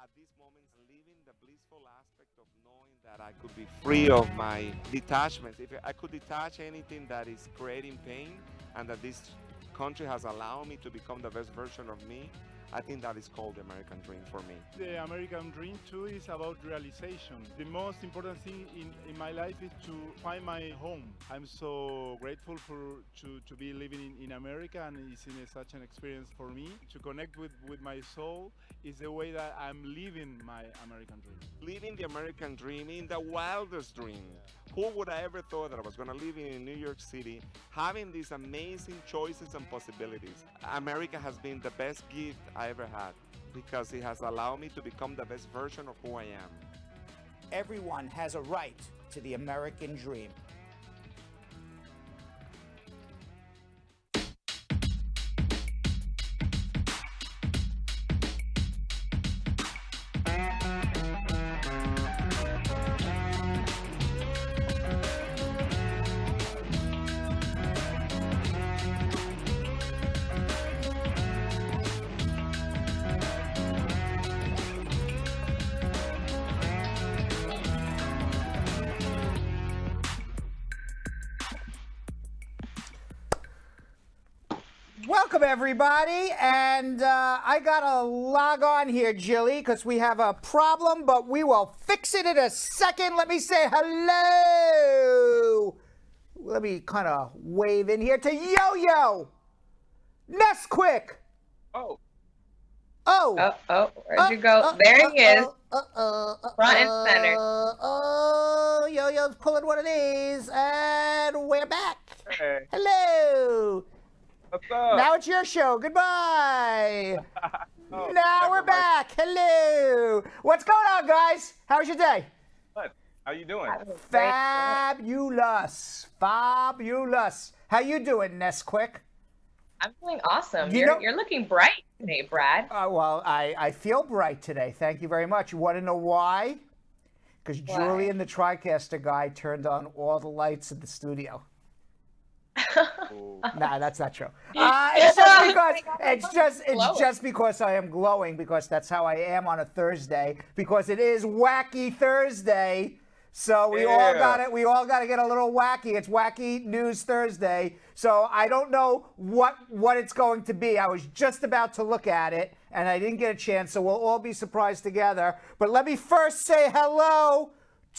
at this moment living the blissful aspect of knowing that I could be free of my detachments. If I could detach anything that is creating pain and that this country has allowed me to become the best version of me, I think that is called the American dream for me. The American dream too is about realization. The most important thing in my life is to find my home. I'm so grateful to be living in America, and it's such an experience for me. To connect with my soul is the way that I'm living my American dream. Living the American dream in the wildest dream. Who would I ever thought that I was going to live in New York City, having these amazing choices and possibilities? America has been the best gift I ever had because it has allowed me to become the best version of who I am. Everyone has a right to the American dream. Welcome, everybody, and I gotta log on here, Jilly, because we have a problem, but we will fix it in a second. Let me say hello. Let me kind of wave in here to Yo-Yo. Ness-quick. Oh. Oh. Where'd you go? There he is. Front and center. Oh, Yo-Yo's pulling one of these, and we're back. Hey. Hello. What's up? Now it's your show. Goodbye. Oh, now we're never mind. back. Hello. What's going on, guys? How was your day? Good. How you doing? Fabulous. Fabulous. How you doing, Ness-quick? I'm doing awesome. You know- You're looking bright today, Brad. Well, I feel bright today. Thank you very much. You want to know why? Because Why? Julian, the TriCaster guy, turned on all the lights in the studio. Nah, that's not true. It's just because I am glowing, because that's how I am on a Thursday, because it is Wacky Thursday. So we all got it. We all got to get a little wacky. It's Wacky News Thursday. So I don't know what it's going to be. I was just about to look at it, and I didn't get a chance. So we'll all be surprised together. But let me first say hello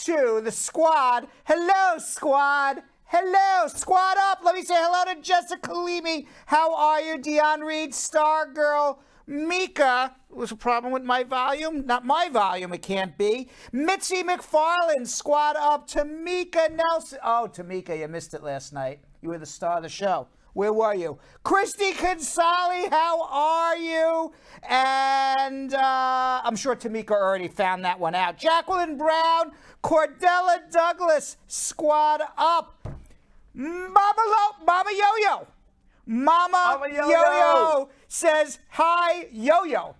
to the squad. Hello, squad. Hello, squad up. Let me say hello to Jessica Leamy. How are you, Dion Reed, Star Girl, Mika? Was a problem with my volume? Not my volume, it can't be. Mitzi McFarland, squad up. Tamika Nelson. Oh, Tamika, you missed it last night. You were the star of the show. Where were you? Christy Consali, how are you? And I'm sure Tamika already found that one out. Jacqueline Brown, Cordella Douglas, squad up. Mama Yo-Yo. Mama Yo-Yo says, hi, Yo-Yo.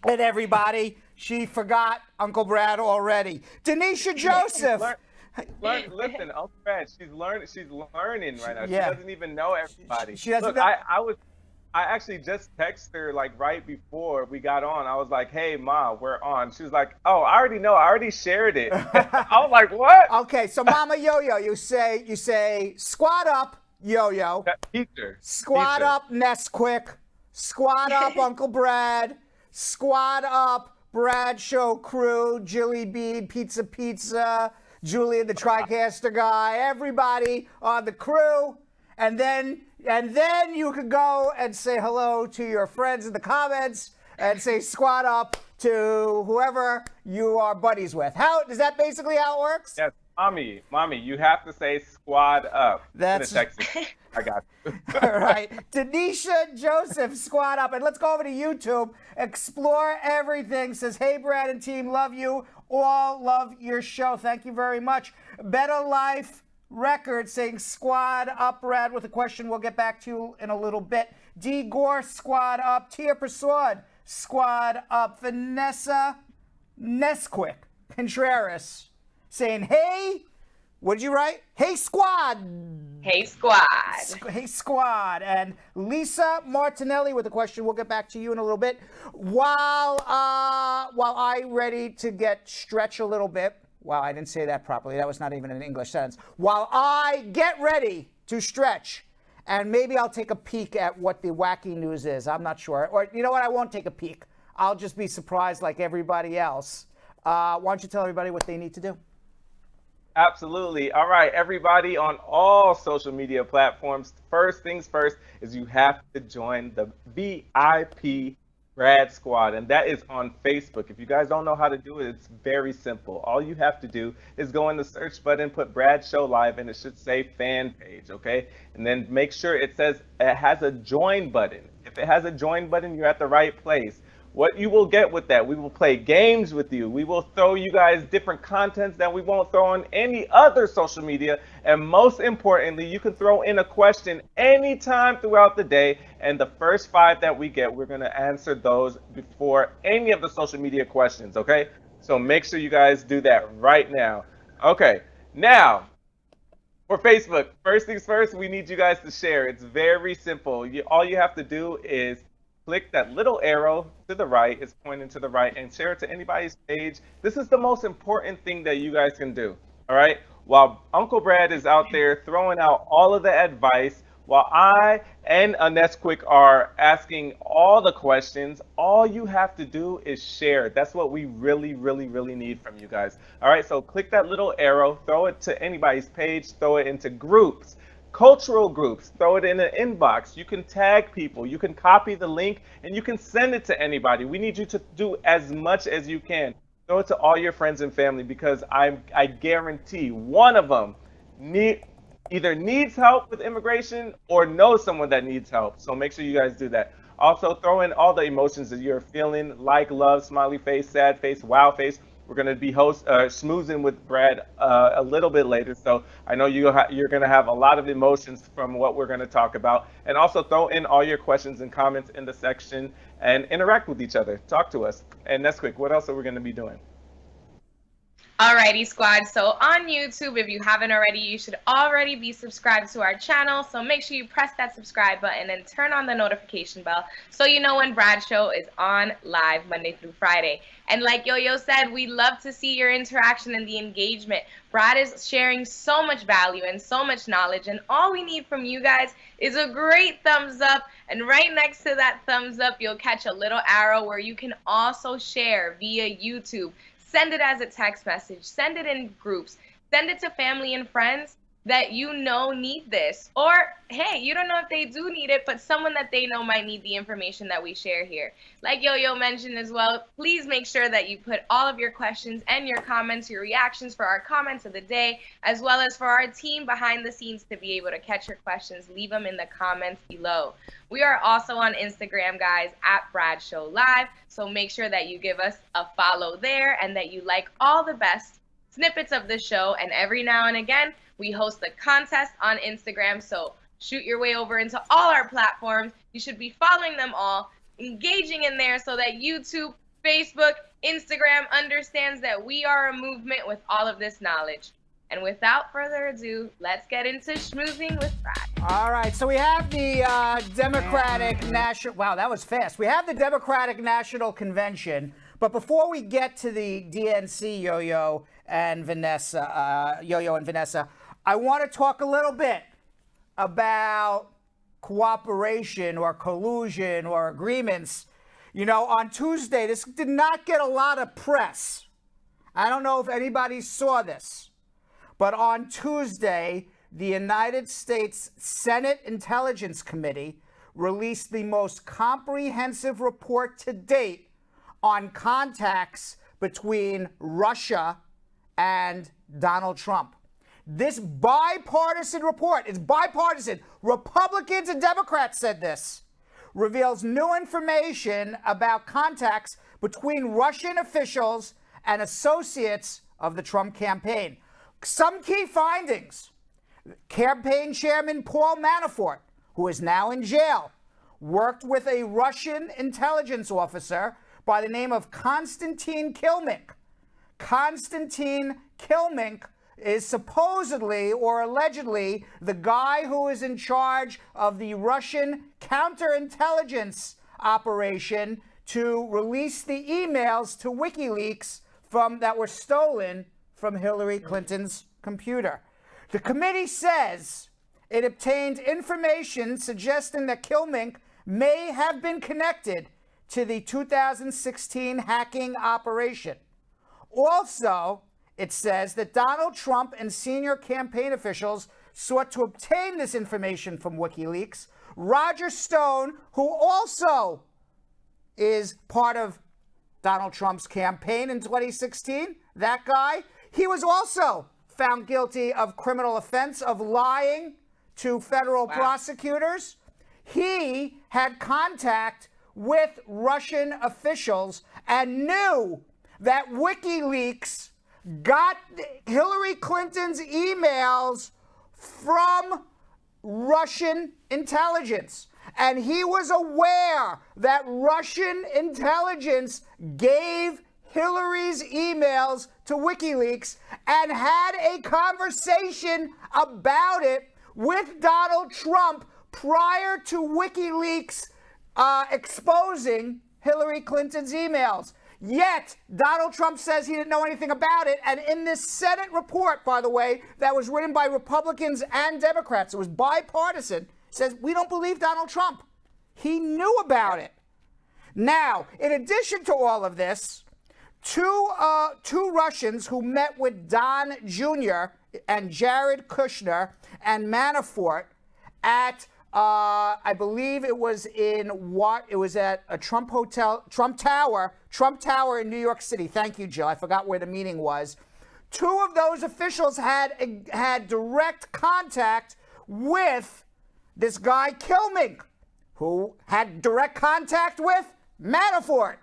And everybody, she forgot Uncle Brad already. Denisha Joseph. Listen, Uncle Brad, she's learning right now. Yeah. She doesn't even know everybody. She doesn't Look, know. I actually just texted her like right before we got on. I was like, hey, Ma, we're on. She was like, oh, I already know. I already shared it. I was like, what? Okay, so Mama Yo-Yo, you say squad up, Yo-Yo. Teacher. Squad up, Ness-quick. Squad up, Uncle Brad. Squad up, Brad Show Crew, Jilly Bean, Pizza, Julian the TriCaster guy, everybody on the crew. And then you could go and say hello to your friends in the comments and say squad up to whoever you are buddies with. How is that basically how it works? Yes, mommy, you have to say squad up. That's I got you. all right. Denisha Joseph, squad up. And let's go over to YouTube. Explore Everything says, hey, Brad and team, love you. All love your show. Thank you very much. Better Life Record saying squad up, Brad, with a question we'll get back to in a little bit. D. Gore, squad up. Tia Prasad, squad up. Vanessa Ness-quick, Contreras saying, hey, What did you write? Hey, squad. Hey, squad. Hey, squad. And Lisa Martinelli with a question. We'll get back to you in a little bit. While I ready to get stretch a little bit. Wow, I didn't say that properly. That was not even an English sentence. While I get ready to stretch, and maybe I'll take a peek at what the wacky news is. I'm not sure. Or you know what? I won't take a peek. I'll just be surprised like everybody else. Why don't you tell everybody what they need to do? Absolutely. All right, everybody on all social media platforms. First things first is you have to join the VIP Brad Squad, and that is on Facebook. If you guys don't know how to do it, it's very simple. All you have to do is go in the search button, put Brad Show Live, and it should say fan page, okay? And then make sure it says it has a join button. If it has a join button, you're at the right place. What you will get with that, we will play games with you. We will throw you guys different contents that we won't throw on any other social media. And most importantly, you can throw in a question anytime throughout the day. And the first 5 that we get, we're going to answer those before any of the social media questions, okay? So make sure you guys do that right now. Okay, now, for Facebook, first things first, we need you guys to share. It's very simple. All you have to do is click that little arrow to the right, it's pointing to the right, and share it to anybody's page. This is the most important thing that you guys can do, all right? While Uncle Brad is out there throwing out all of the advice, while I and Ness-quick are asking all the questions, all you have to do is share. That's what we really, really, really need from you guys. All right, so click that little arrow, throw it to anybody's page, throw it into groups. Cultural groups, throw it in an inbox. You can tag people, you can copy the link, and you can send it to anybody. We need you to do as much as you can. Throw it to all your friends and family, because I guarantee one of them either needs help with immigration or knows someone that needs help. So make sure you guys do that. Also, throw in all the emotions that you're feeling, like love, smiley face, sad face, wow face. We're going to be schmoozing with Brad a little bit later, so I know you're going to have a lot of emotions from what we're going to talk about. And also throw in all your questions and comments in the section and interact with each other. Talk to us. And Ness-quick, what else are we going to be doing? Alrighty, squad. So on YouTube, if you haven't already, you should already be subscribed to our channel. So make sure you press that subscribe button and turn on the notification bell so you know when Brad's show is on live Monday through Friday. And like Yo-Yo said, we love to see your interaction and the engagement. Brad is sharing so much value and so much knowledge, and all we need from you guys is a great thumbs up. And right next to that thumbs up, you'll catch a little arrow where you can also share via YouTube. Send it as a text message, send it in groups, send it to family and friends that you know need this. Or, hey, you don't know if they do need it, but someone that they know might need the information that we share here. Like Yo-Yo mentioned as well, please make sure that you put all of your questions and your comments, your reactions for our comments of the day, as well as for our team behind the scenes to be able to catch your questions. Leave them in the comments below. We are also on Instagram, guys, at Brad Show Live. So make sure that you give us a follow there and that you like all the best snippets of the show. And every now and again, we host a contest on Instagram. So shoot your way over into all our platforms. You should be following them all, engaging in there so that YouTube, Facebook, Instagram understands that we are a movement with all of this knowledge. And without further ado, let's get into schmoozing with Brad. All right, so we have the Democratic National... Wow, that was fast. We have the Democratic National Convention. But before we get to the DNC, Yo-Yo and Vanessa, I want to talk a little bit about cooperation or collusion or agreements. You know, on Tuesday, this did not get a lot of press. I don't know if anybody saw this. But on Tuesday, the United States Senate Intelligence Committee released the most comprehensive report to date on contacts between Russia and Donald Trump. This bipartisan report, it's bipartisan, Republicans and Democrats said this, reveals new information about contacts between Russian officials and associates of the Trump campaign. Some key findings. Campaign chairman Paul Manafort, who is now in jail, worked with a Russian intelligence officer by the name of Konstantin Kilmink. Konstantin Kilmink is supposedly or allegedly the guy who is in charge of the Russian counterintelligence operation to release the emails to WikiLeaks that were stolen from Hillary Clinton's computer. The committee says it obtained information suggesting that Kilmink may have been connected to the 2016 hacking operation. Also, it says that Donald Trump and senior campaign officials sought to obtain this information from WikiLeaks. Roger Stone, who also is part of Donald Trump's campaign in 2016, that guy, he was also found guilty of criminal offense of lying to federal prosecutors. He had contact with Russian officials and knew that WikiLeaks got Hillary Clinton's emails from Russian intelligence. And he was aware that Russian intelligence gave Hillary's emails to WikiLeaks and had a conversation about it with Donald Trump prior to WikiLeaks exposing Hillary Clinton's emails. Yet, Donald Trump says he didn't know anything about it. And in this Senate report, by the way, that was written by Republicans and Democrats, it was bipartisan, says we don't believe Donald Trump. He knew about it. Now, in addition to all of this, two Russians who met with Don Jr. and Jared Kushner and Manafort at I believe it was at a Trump Tower in New York City. Thank you, Jill. I forgot where the meeting was. Two of those officials had direct contact with this guy Kilmink, who had direct contact with Manafort,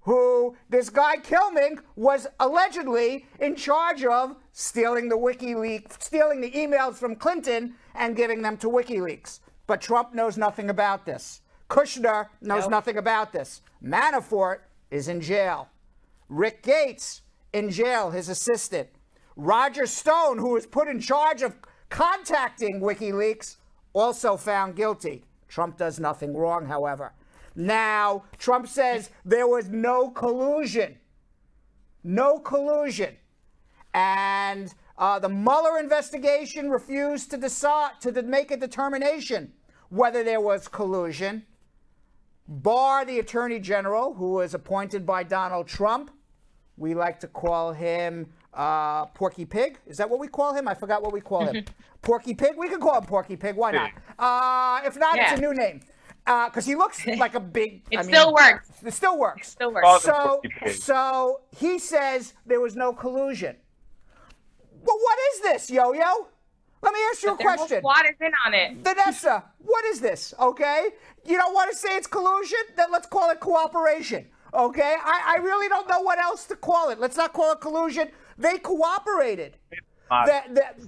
who this guy Kilmink was allegedly in charge of stealing the emails from Clinton and giving them to WikiLeaks. But Trump knows nothing about this. Kushner knows nothing about this. Manafort is in jail. Rick Gates in jail, his assistant. Roger Stone, who was put in charge of contacting WikiLeaks, also found guilty. Trump does nothing wrong, however. Now, Trump says there was no collusion. No collusion. And the Mueller investigation refused to make a determination whether there was collusion. Barr, the Attorney General, who was appointed by Donald Trump, we like to call him Porky Pig. Is that what we call him? I forgot what we call him. Porky Pig? We can call him Porky Pig. Why not? If not, it's a new name. Because he looks like a big... It still works. It still works. It still works. So he says there was no collusion. Well, what is this, Yo-Yo? Let me ask you a question. Squad is in on it. Vanessa, what is this, okay? You don't want to say it's collusion? Then let's call it cooperation, okay? I really don't know what else to call it. Let's not call it collusion. They cooperated.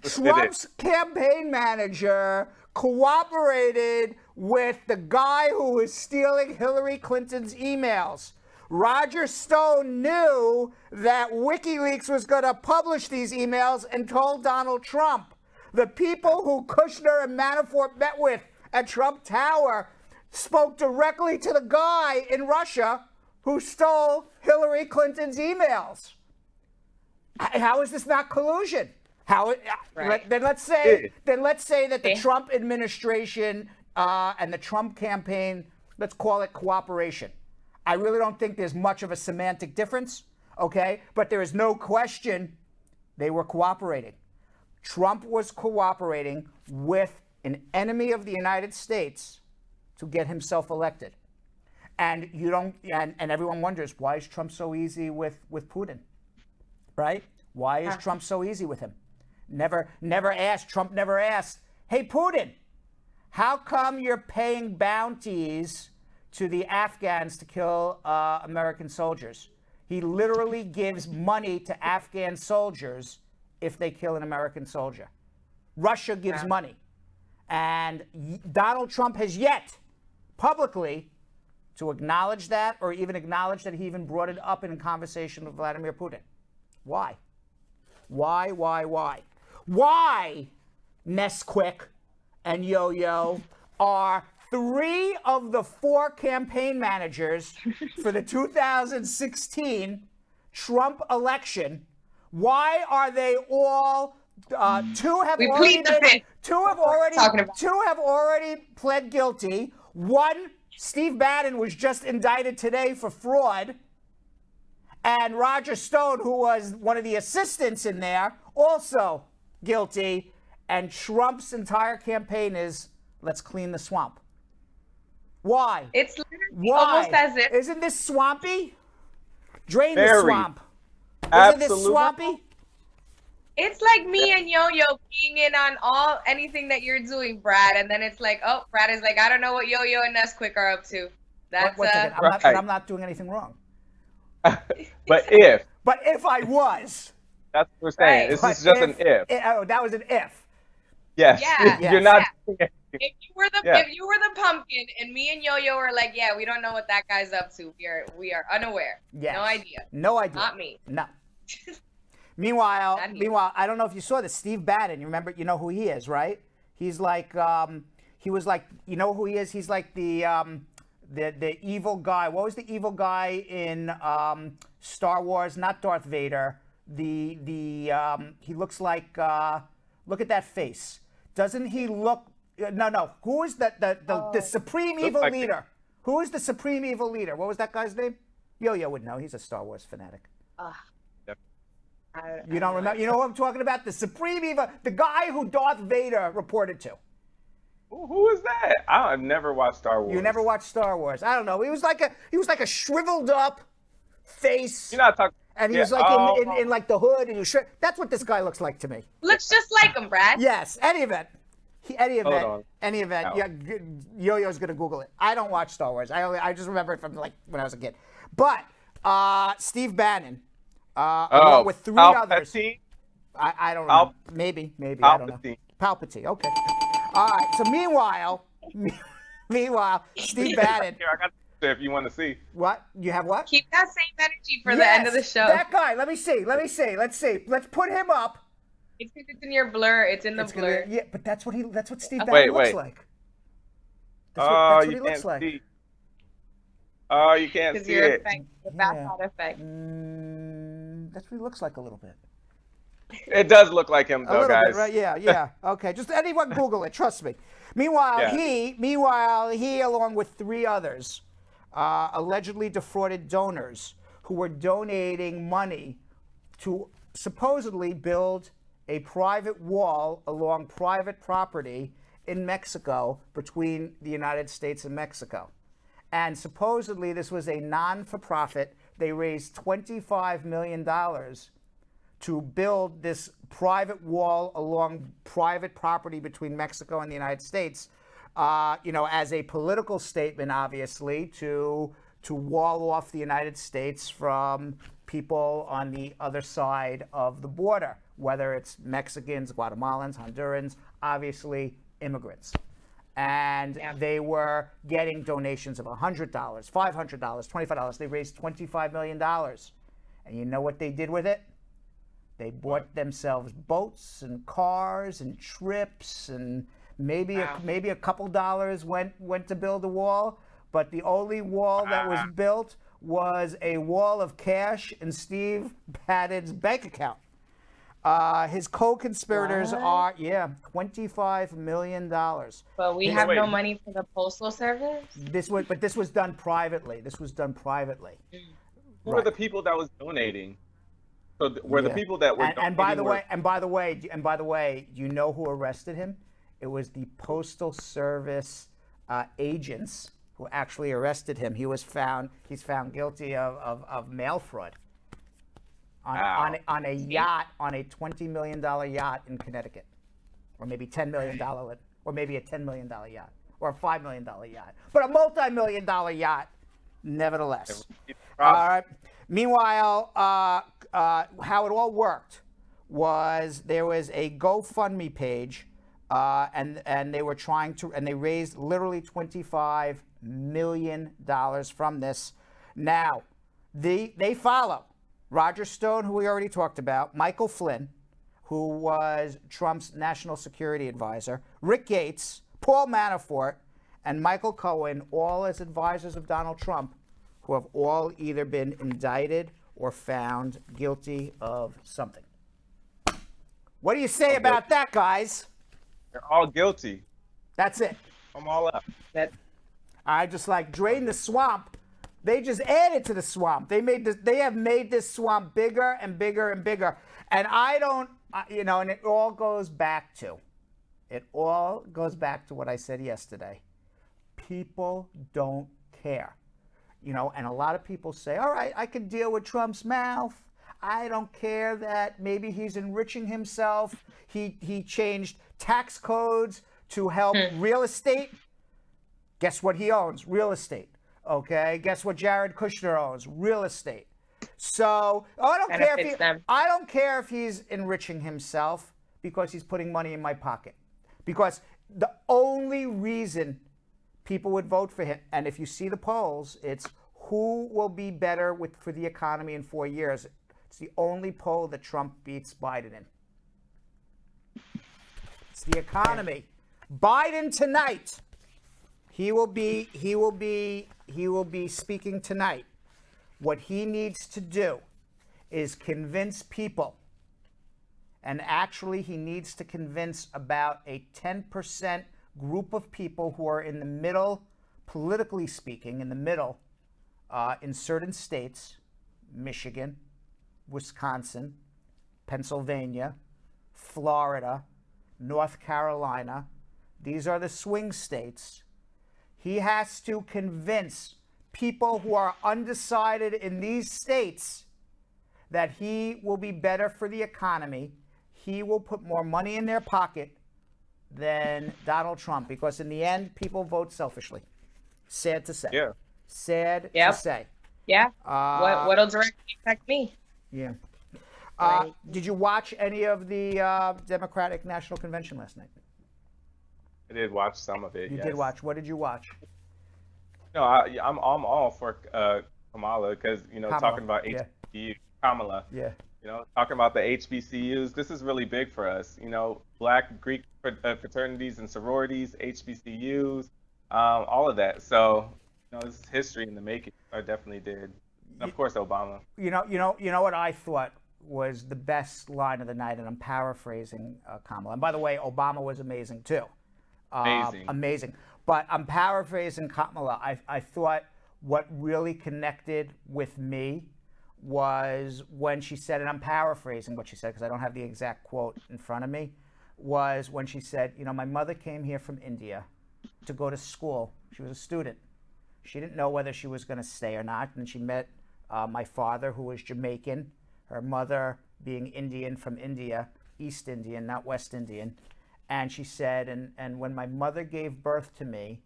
Trump's campaign manager cooperated with the guy who was stealing Hillary Clinton's emails. Roger Stone knew that WikiLeaks was going to publish these emails and told Donald Trump. The people who Kushner and Manafort met with at Trump Tower spoke directly to the guy in Russia who stole Hillary Clinton's emails. How is this not collusion? Then let's say that the Trump administration and the Trump campaign, let's call it cooperation. I really don't think there's much of a semantic difference, okay? But there is no question they were cooperating. Trump was cooperating with an enemy of the United States to get himself elected. And everyone wonders, why is Trump so easy with Putin? Right? Why is Trump so easy with him? Trump never asked, hey, Putin, how come you're paying bounties to the Afghans to kill American soldiers? He literally gives money to Afghan soldiers if they kill an American soldier. Russia gives money. And Donald Trump has yet publicly to acknowledge that, or even acknowledge that he even brought it up in a conversation with Vladimir Putin. Why? Why? why Ness-quick and Yo-Yo are 3 of the 4 campaign managers for the 2016 Trump election. Why are they all? 2 have We already plead the fifth. 2 have already pled guilty. 1, Steve Bannon, was just indicted today for fraud. And Roger Stone, who was one of the assistants in there, also guilty. And Trump's entire campaign is, let's clean the swamp. Why? It's literally almost as if Isn't this swampy? Drain the Very. swamp. Isn't Absolutely. this swampy? it's like me and Yo-Yo being in on anything that you're doing, Brad, and then it's like, oh, Brad is like, I don't know what Yo-Yo and Ness-quick are up to. That's One second. I'm not doing anything wrong. But if. But if I was. That's what we're saying. Right. This But is just an if. Oh, that was an if. Yes. Yeah. You're not. If you were the Yeah. if you were the pumpkin and me and Yo-Yo were like, yeah, we don't know what that guy's up to. We are unaware. Yes. No idea. No idea. Not me. No. Meanwhile, Not me. I don't know if you saw this. Steve Bannon, you know who he is, right? He's like, he was like, you know who he is? He's like the evil guy. What was the evil guy in Star Wars? Not Darth Vader. He looks like, look at that face. Doesn't he look? No. Who is the supreme evil like leader? Who is the supreme evil leader? What was that guy's name? Yo-Yo would know. He's a Star Wars fanatic. You don't remember? You know who I'm talking about? The supreme evil, the guy who Darth Vader reported to. Who is that? I've never watched Star Wars. You never watched Star Wars? I don't know. He was like a shriveled up face. You're not talking. And he was like in like the hood, and he was that's what this guy looks like to me. Looks just like him, Brad. Yes. Any event. on. Yeah, Yo-Yo's gonna Google it. I don't watch Star Wars. I just remember it from like when I was a kid. But Steve Bannon, along with 3 others. Palpatine? I don't know. Maybe. I don't know. Palpatine. Palpatine. Okay. All right. So meanwhile, Steve Bannon. Here, I got the if you want to see. What? You have what? Keep that same energy for the end of the show. That guy. Let me see. Let's see. Let's put him up. It's in your blur. It's in the blur. Yeah, but that's what Steve Bannon looks like. That's what he looks like. See. Oh, you can't Because see your it. effect, the background effect. That's what he looks like a little bit. It does look like him, A though, little guys. bit, right? Yeah. Okay. Just anyone Google it. Trust me. Meanwhile, he, along with 3 others, allegedly defrauded donors who were donating money to supposedly build a private wall along private property in Mexico between the United States and Mexico. And supposedly this was a non-for-profit. They raised $25 million to build this private wall along private property between Mexico and the United States, as a political statement, obviously, to wall off the United States from people on the other side of the border, whether it's Mexicans, Guatemalans, Hondurans, obviously immigrants. And they were getting donations of $100, $500, $25. They raised $25 million. And you know what they did with it? They bought themselves boats and cars and trips, and maybe a couple dollars went to build a wall. But the only wall that was built was a wall of cash in Steve Bannon's bank account. His co-conspirators are $25 million. But we have no money for the postal service. This was done privately. Who were the people that was donating? So were the people that were and by the way, you know who arrested him? It was the Postal Service agents who actually arrested him. He's found guilty of mail fraud on a yacht, on a $20 million yacht in Connecticut, or maybe $10 million, or maybe a $10 million yacht, or a $5 million yacht, but a multi-million-dollar yacht, nevertheless. All right. Meanwhile, how it all worked was there was a GoFundMe page, and they were and they raised literally $25 million from this. Now, they follow Roger Stone, who we already talked about, Michael Flynn, who was Trump's national security advisor, Rick Gates, Paul Manafort, and Michael Cohen, all as advisors of Donald Trump, who have all either been indicted or found guilty of something. What do you say about that, guys? They're all guilty. That's it. I'm all up. I just like drain the swamp. They just added to the swamp. They have made this swamp bigger and bigger and bigger. And I don't, and it all goes back to what I said yesterday. People don't care. And a lot of people say, all right, I can deal with Trump's mouth. I don't care that maybe he's enriching himself. He changed tax codes to help real estate. Guess what he owns? Real estate. Okay. Guess what Jared Kushner owns? Real estate. So I don't care if he's enriching himself because he's putting money in my pocket. Because the only reason people would vote for him, and if you see the polls, it's who will be better for the economy in 4 years. It's the only poll that Trump beats Biden in. It's the economy. Biden tonight. He will be speaking tonight. What he needs to do is convince people, and actually he needs to convince about a 10% group of people who are in the middle, politically speaking, in the middle, in certain states, Michigan, Wisconsin, Pennsylvania, Florida, North Carolina. These are the swing states. He has to convince people who are undecided in these states that he will be better for the economy. He will put more money in their pocket than Donald Trump, because in the end, people vote selfishly. Sad to say. Yeah. Sad to say. Yeah. What'll directly affect me? Yeah. Did you watch any of the Democratic National Convention last night? I did watch some of it. You yes. did watch. What did you watch? No, I'm all for Kamala because Kamala, talking about yeah. HBCU, Kamala. Yeah. Talking about the HBCUs. This is really big for us. Black Greek fraternities and sororities, HBCUs, all of that. So this is history in the making. I definitely did. And of course, Obama. You know what I thought was the best line of the night, and I'm paraphrasing Kamala. And by the way, Obama was amazing too. Amazing. But I'm paraphrasing Kamala. I thought what really connected with me was when she said, and I'm paraphrasing what she said because I don't have the exact quote in front of me, was when she said, my mother came here from India to go to school. She was a student. She didn't know whether she was going to stay or not. And she met my father, who was Jamaican, her mother being Indian from India, East Indian, not West Indian. And she said, and when my mother gave birth to me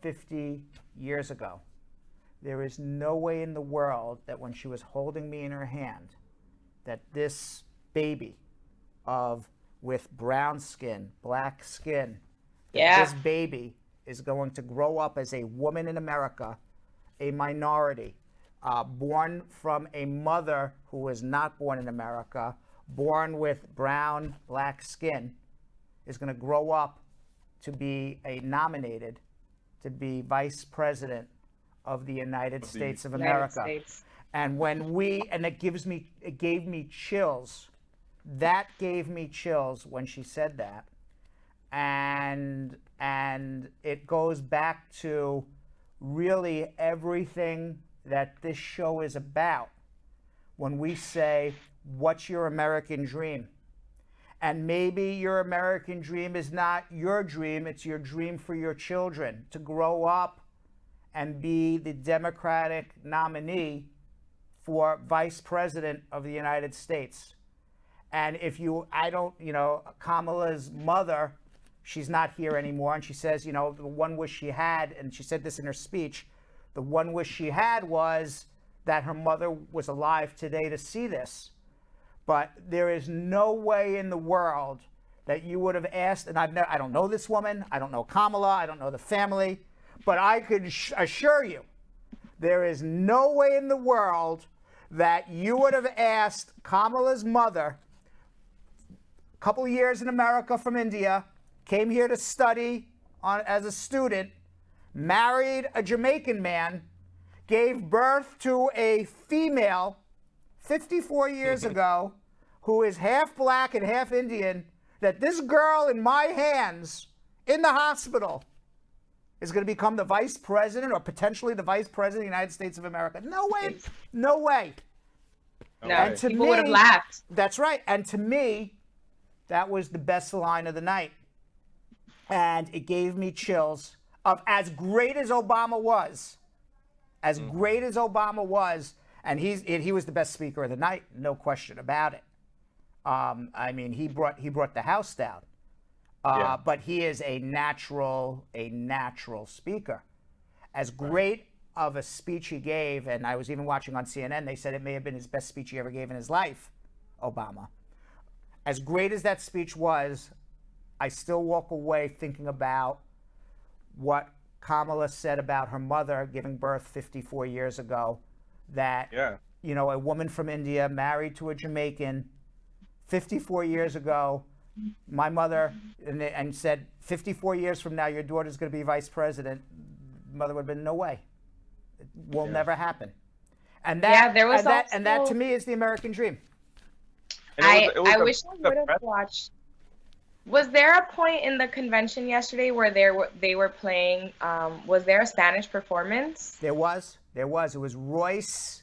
50 years ago, there is no way in the world that when she was holding me in her hand, that this baby with brown skin, black skin, this baby is going to grow up as a woman in America, a minority, born from a mother who was not born in America, born with brown, black skin, is going to grow up to be nominated to be vice president of the United States of America. And it gave me chills. That gave me chills when she said that. And it goes back to really everything that this show is about when we say, what's your American dream? And maybe your American dream is not your dream, it's your dream for your children to grow up and be the Democratic nominee for vice president of the United States. And Kamala's mother, she's not here anymore, and she says, the one wish she had, and she said this in her speech, the one wish she had was that her mother was alive today to see this. But there is no way in the world that you would have asked, and I don't know this woman, I don't know Kamala, I don't know the family, but I could assure you, there is no way in the world that you would have asked Kamala's mother couple of years in America from India, came here to study as a student, married a Jamaican man, gave birth to a female 54 years ago who is half black and half Indian, that this girl in my hands in the hospital is going to become the vice president or potentially the vice president of the United States of America. No way. No way. No, And to people me, would have laughed. That's right. And to me, that was the best line of the night. And it gave me chills of as great as Obama was, and he was the best speaker of the night, no question about it. I mean, he brought the house down. But he is a natural speaker. As great of a speech he gave, and I was even watching on CNN, they said it may have been his best speech he ever gave in his life, Obama. As great as that speech was, I still walk away thinking about what Kamala said about her mother giving birth 54 years ago, that, you know, a woman from India married to a Jamaican 54 years ago, my mother, and said, 54 years from now, your daughter's going to be vice president. Mother would have been, no way. It will never happen. And that, there was that to me is the American dream. I wish I would have watched. Was there a point in the convention yesterday where they were playing? Was there a Spanish performance? There was. It was Royce.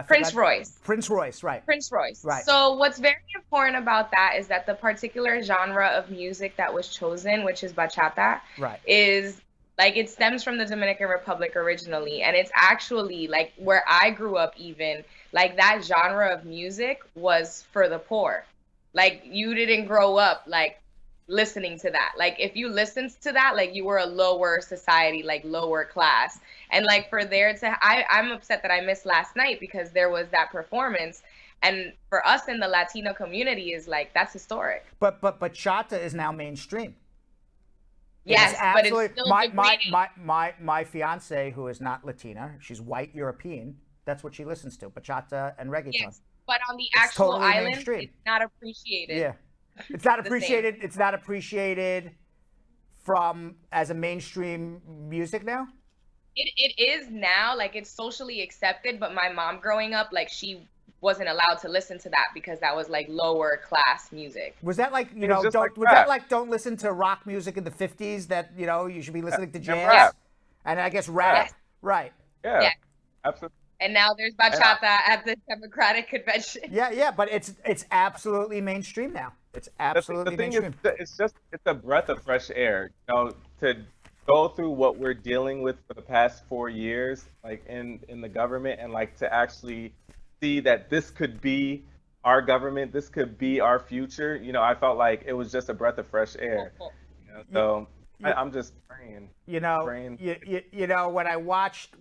Prince Royce. Prince Royce, right. Prince Royce. Right. So what's very important about that is that the particular genre of music that was chosen, which is bachata, is like, it stems from the Dominican Republic originally, and it's actually like where I grew up. Even like that genre of music was for the poor. Like, you didn't grow up like listening to that. Like, if you listened to that, like, you were a lower society, like lower class. And like, for there to, I'm upset that I missed last night because there was that performance. And for us in the Latino community is like, that's historic. But bachata is now mainstream. Yes, but it's still my fiance, who is not Latina, she's white European. That's what she listens to, bachata and reggaeton. Yes, but on the actual totally island, mainstream. It's not appreciated. Yeah, it's not appreciated. It's not appreciated from as a mainstream music now. It is now, like, it's socially accepted. But my mom growing up, like, she wasn't allowed to listen to that because that was like lower class music. Was that like, you know, don't listen to rock music in the 50s, that, you know, you should be listening to jazz? And I guess rap. Yes. Right. Yeah. Absolutely. And now there's bachata at the Democratic convention. Yeah, but it's absolutely mainstream now. It's absolutely mainstream. It's a breath of fresh air, you know, to go through what we're dealing with for the past 4 years, like in the government, and like to actually see that this could be our government, this could be our future. You know, I felt like it was just a breath of fresh air. You know, so I'm just praying. You know, you know, when I watched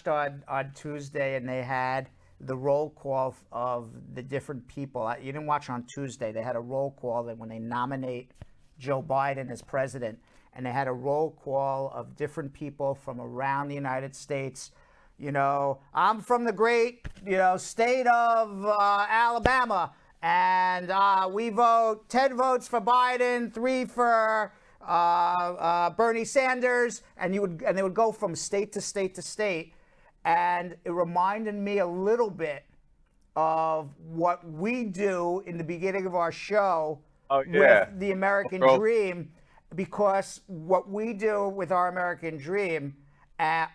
on Tuesday, and they had the roll call of the different people. You didn't watch on Tuesday. They had a roll call that when they nominate Joe Biden as president, and they had a roll call of different people from around the United States. You know, I'm from the great, you know, state of Alabama, and we vote 10 votes for Biden, 3 for Bernie Sanders, and they would go from state to state to state, and it reminded me a little bit of what we do in the beginning of our show with the American Dream, because what we do with our American Dream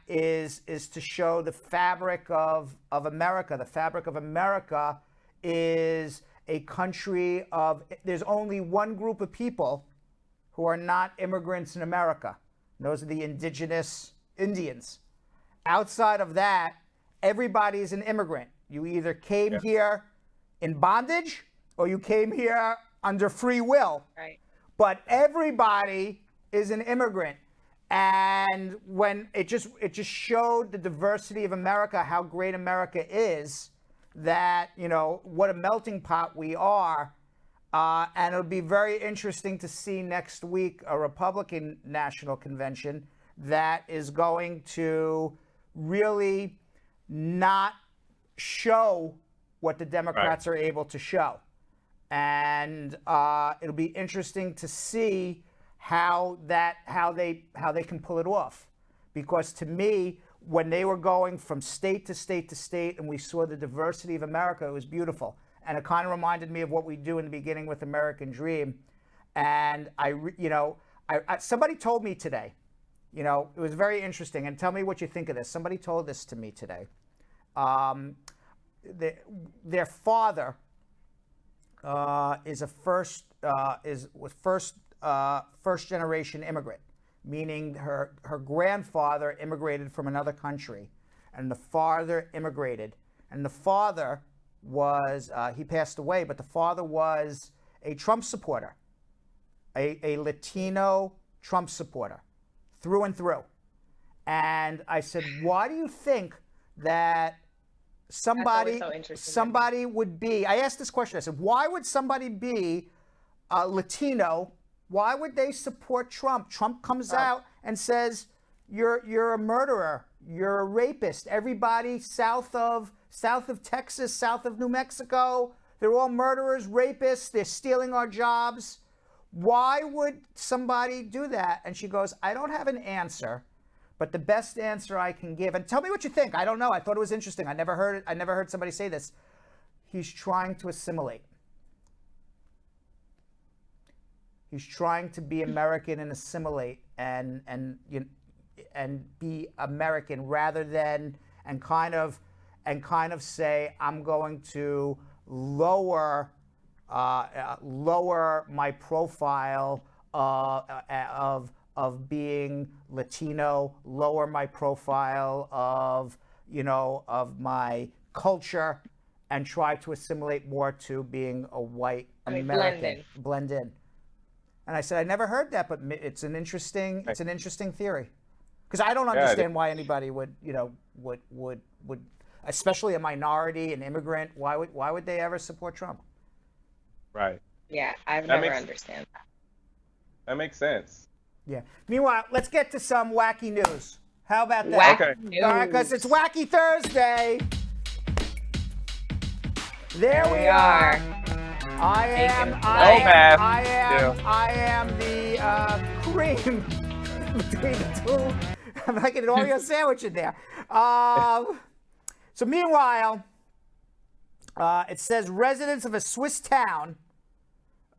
is to show the fabric of America. The fabric of America is a country of, there's only one group of people who are not immigrants in America. Those are the indigenous Indians. Outside of that, everybody is an immigrant. You either came here in bondage or you came here under free will. Right. But everybody is an immigrant. And when it just showed the diversity of America, how great America is, that, you know, what a melting pot we are. And it'll be very interesting to see next week a Republican National Convention that is going to really not show what the Democrats are able to show. and it'll be interesting to see how they can pull it off. Because to me, when they were going from state to state to state, and we saw the diversity of America, it was beautiful, and it kind of reminded me of what we do in the beginning with American Dream. And somebody told me today, it was very interesting. And tell me what you think of this. Somebody told this to me today. Their father is a first generation immigrant, meaning her grandfather immigrated from another country, and the father immigrated, and the father was he passed away, but the father was a Trump supporter, a Latino Trump supporter, through and through. And I said, why do you think that somebody would be? I asked this question. I said, why would somebody be Latino? Why would they support Trump? Trump comes out and says, "You're a murderer. You're a rapist." Everybody south of Texas, south of New Mexico, they're all murderers, rapists. They're stealing our jobs. Why would somebody do that? And she goes, "I don't have an answer, but the best answer I can give." And tell me what you think. I don't know. I thought it was interesting. I never heard somebody say this. He's trying to assimilate. He's trying to be American and assimilate and be American rather than and kind of say, I'm going to lower my profile of being Latino, lower my profile of my culture, and try to assimilate more to being a white American, blend in. And I said, I never heard that, but it's an interesting theory, because I don't understand why anybody would especially a minority, an immigrant, why would they ever support Trump? Right. Yeah, I've never understand that. That makes sense. Yeah. Meanwhile, let's get to some wacky news. How about that? Wacky news. All right, because it's Wacky Thursday. There we are. I am the cream between the two. I'm making an Oreo sandwich in there. So meanwhile, it says residents of a Swiss town,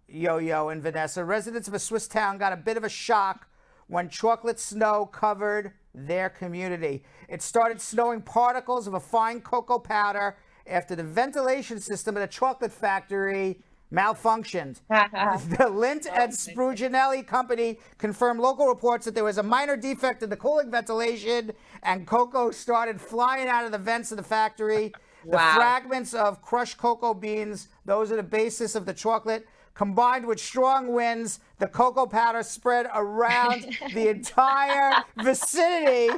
Yo-Yo and Vanessa, residents of a Swiss town got a bit of a shock when chocolate snow covered their community. It started snowing particles of a fine cocoa powder after the ventilation system at a chocolate factory malfunctioned. The Lindt and Sprugginelli company confirmed local reports that there was a minor defect in the cooling ventilation and cocoa started flying out of the vents of the factory. The fragments of crushed cocoa beans, those are the basis of the chocolate, combined with strong winds, the cocoa powder spread around the entire vicinity,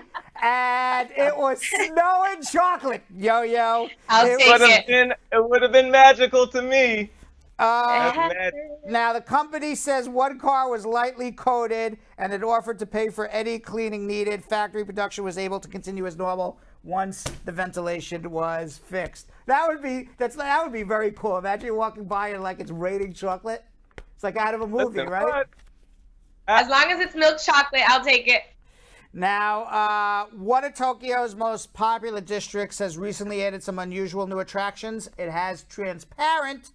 and it was snowing chocolate, Yo-Yo. It would have been magical to me. Now, the company says one car was lightly coated and it offered to pay for any cleaning needed. Factory production was able to continue as normal once the ventilation was fixed. That would be very cool. Imagine walking by and like it's raining chocolate. It's like out of a movie, right? As long as it's milk chocolate, I'll take it. Now, one of Tokyo's most popular districts has recently added some unusual new attractions. It has transparent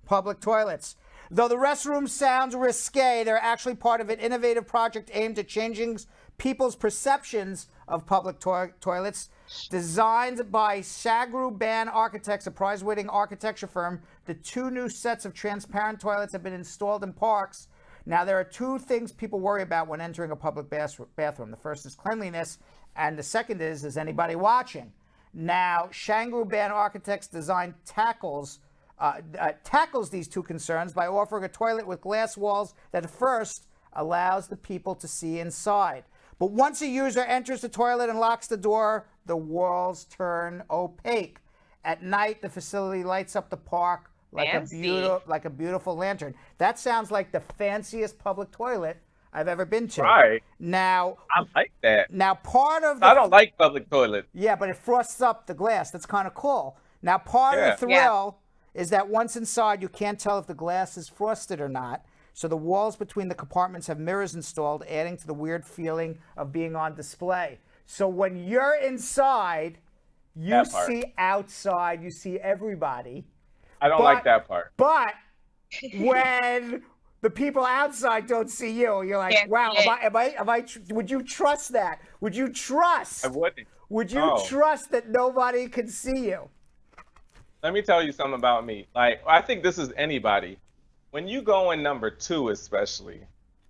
public toilets. Though the restroom sounds risque, they're actually part of an innovative project aimed at changing people's perceptions of public toilets. Designed by Sagru-Ban Architects, a prize-winning architecture firm, the two new sets of transparent toilets have been installed in parks. Now, there are two things people worry about when entering a public bathroom. The first is cleanliness, and the second is anybody watching? Now, Sagru-Ban Architects design tackles these two concerns by offering a toilet with glass walls that at first allows the people to see inside. But once a user enters the toilet and locks the door, the walls turn opaque. At night, the facility lights up the park like a beautiful lantern. That sounds like the fanciest public toilet I've ever been to. Right. Now, I like that. Now, part of I don't like public toilets. Yeah, but it frosts up the glass. That's kind of cool. Now, part of the thrill is that once inside, you can't tell if the glass is frosted or not. So the walls between the compartments have mirrors installed, adding to the weird feeling of being on display. So when you're inside, you see outside, you see everybody. I don't like that part. But when the people outside don't see you, you're like, wow, would you trust that? Would you trust? I wouldn't. Would you trust that nobody can see you? Let me tell you something about me. Like, I think this is anybody. When you go in number 2, especially,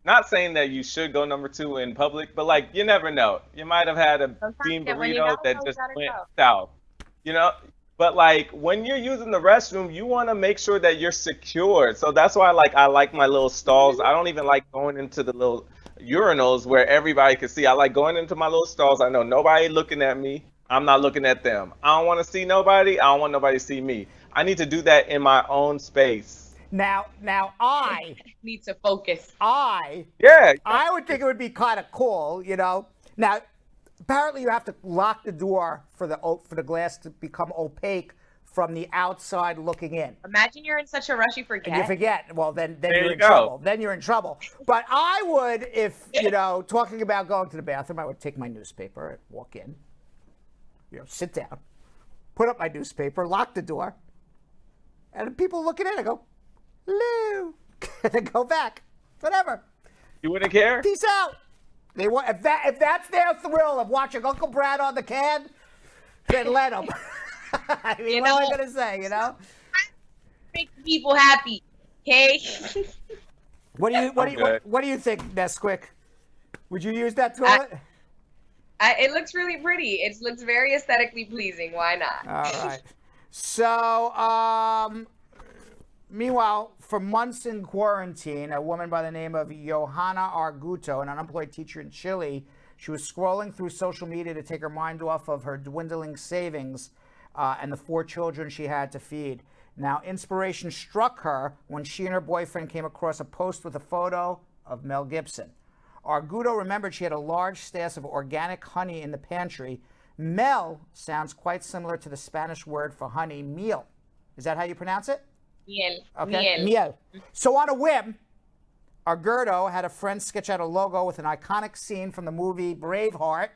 not saying that you should go number 2 in public, but like, you never know. You might have had a bean burrito that just went south, you know? But like, when you're using the restroom, you want to make sure that you're secured. So that's why I like my little stalls. I don't even like going into the little urinals where everybody can see. I like going into my little stalls. I know nobody looking at me. I'm not looking at them. I don't want to see nobody. I don't want nobody to see me. I need to do that in my own space. Now I need to focus. I would think it would be kind of cool, you know. Now, apparently you have to lock the door for the glass to become opaque from the outside looking in. Imagine you're in such a rush you forget. And you forget. Well, then you're in trouble. Then you're in trouble. But I would, if, you know, talking about going to the bathroom, I would take my newspaper and walk in, you know, sit down, put up my newspaper, lock the door, and the people looking in, I go, hello, and then go back. Whatever. You wouldn't care? Peace out. They want if that's their thrill of watching Uncle Brad on the can, then let them. I mean, what am I gonna say? You know, make people happy. Okay. What do you think, Ness-quick? Would you use that toilet? It looks really pretty. It looks very aesthetically pleasing. Why not? All right. So, meanwhile, for months in quarantine, a woman by the name of Johanna Arguto, an unemployed teacher in Chile, she was scrolling through social media to take her mind off of her dwindling savings and the 4 children she had to feed. Now, inspiration struck her when she and her boyfriend came across a post with a photo of Mel Gibson. Arguto remembered she had a large stash of organic honey in the pantry. Mel sounds quite similar to the Spanish word for honey, miel. Is that how you pronounce it? Miel. Okay. Miel. So on a whim, Arguto had a friend sketch out a logo with an iconic scene from the movie Braveheart,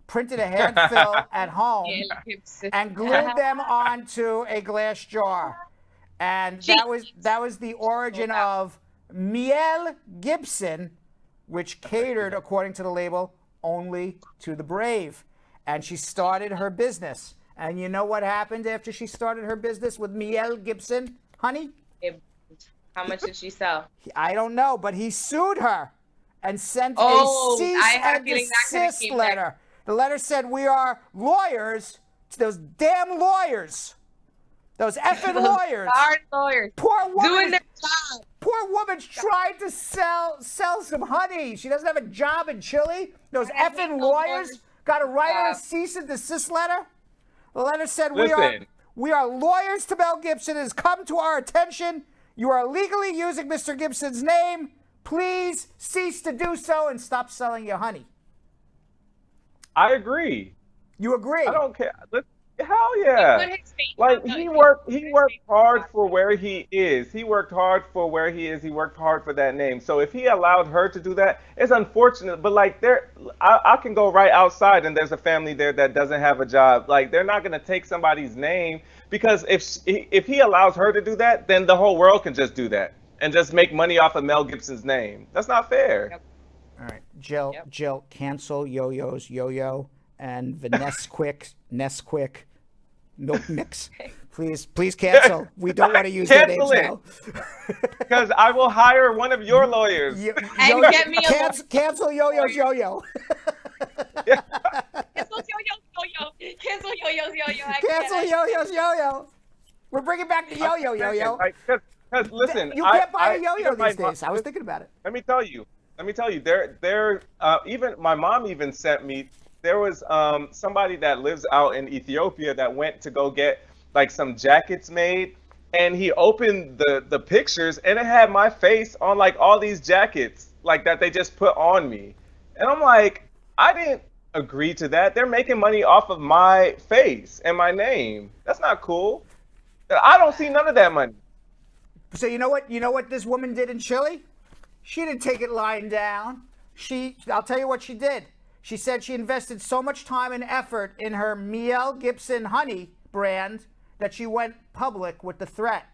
printed a handful at home, and glued them onto a glass jar. And that was the origin of Miel Gibson, which catered, according to the label, only to the brave. And she started her business. And you know what happened after she started her business with Miel Gibson, honey? How much did she sell? I don't know, but he sued her and sent a cease and desist letter. The letter said, we are lawyers to those damn lawyers. Those effing lawyers. Hard lawyers. Poor woman. Doing their job. Poor woman's trying to sell some honey. She doesn't have a job in Chile. Those effing lawyers got to write her a cease and desist letter. The letter said, we are lawyers to Mel Gibson. It has come to our attention. You are illegally using Mr. Gibson's name. Please cease to do so and stop selling your honey. I agree. You agree? I don't care. Hell yeah. Like, he worked hard for where he is. He worked hard for where he is. He worked hard for that name. So if he allowed her to do that, it's unfortunate. But like, I can go right outside and there's a family there that doesn't have a job. Like, they're not going to take somebody's name, because if he allows her to do that, then the whole world can just do that and just make money off of Mel Gibson's name. That's not fair. Yep. All right, Jill, cancel Yo-Yo's Yo-Yo and the Ness-quick milk mix. Please cancel. We don't want to use their names now. Because I will hire one of your lawyers. And get me cancel Yo-Yo's Yo-Yo. Cancel Yo-Yo. Cancel Yo-Yo's Yo-Yo. Cancel Yo-Yo's Yo-Yo. We're bringing back the Yo-Yo Yo-Yo. Because listen, you can't buy a Yo-Yo these days. I was thinking about it. Let me tell you. There. Even my mom even sent me. There was somebody that lives out in Ethiopia that went to go get like some jackets made, and he opened the pictures and it had my face on like all these jackets like that they just put on me. And I'm like, I didn't agree to that. They're making money off of my face and my name. That's not cool. I don't see none of that money. So you know what? You know what this woman did in Chile? She didn't take it lying down. I'll tell you what she did. She said she invested so much time and effort in her Miel Gibson honey brand that she went public with the threat.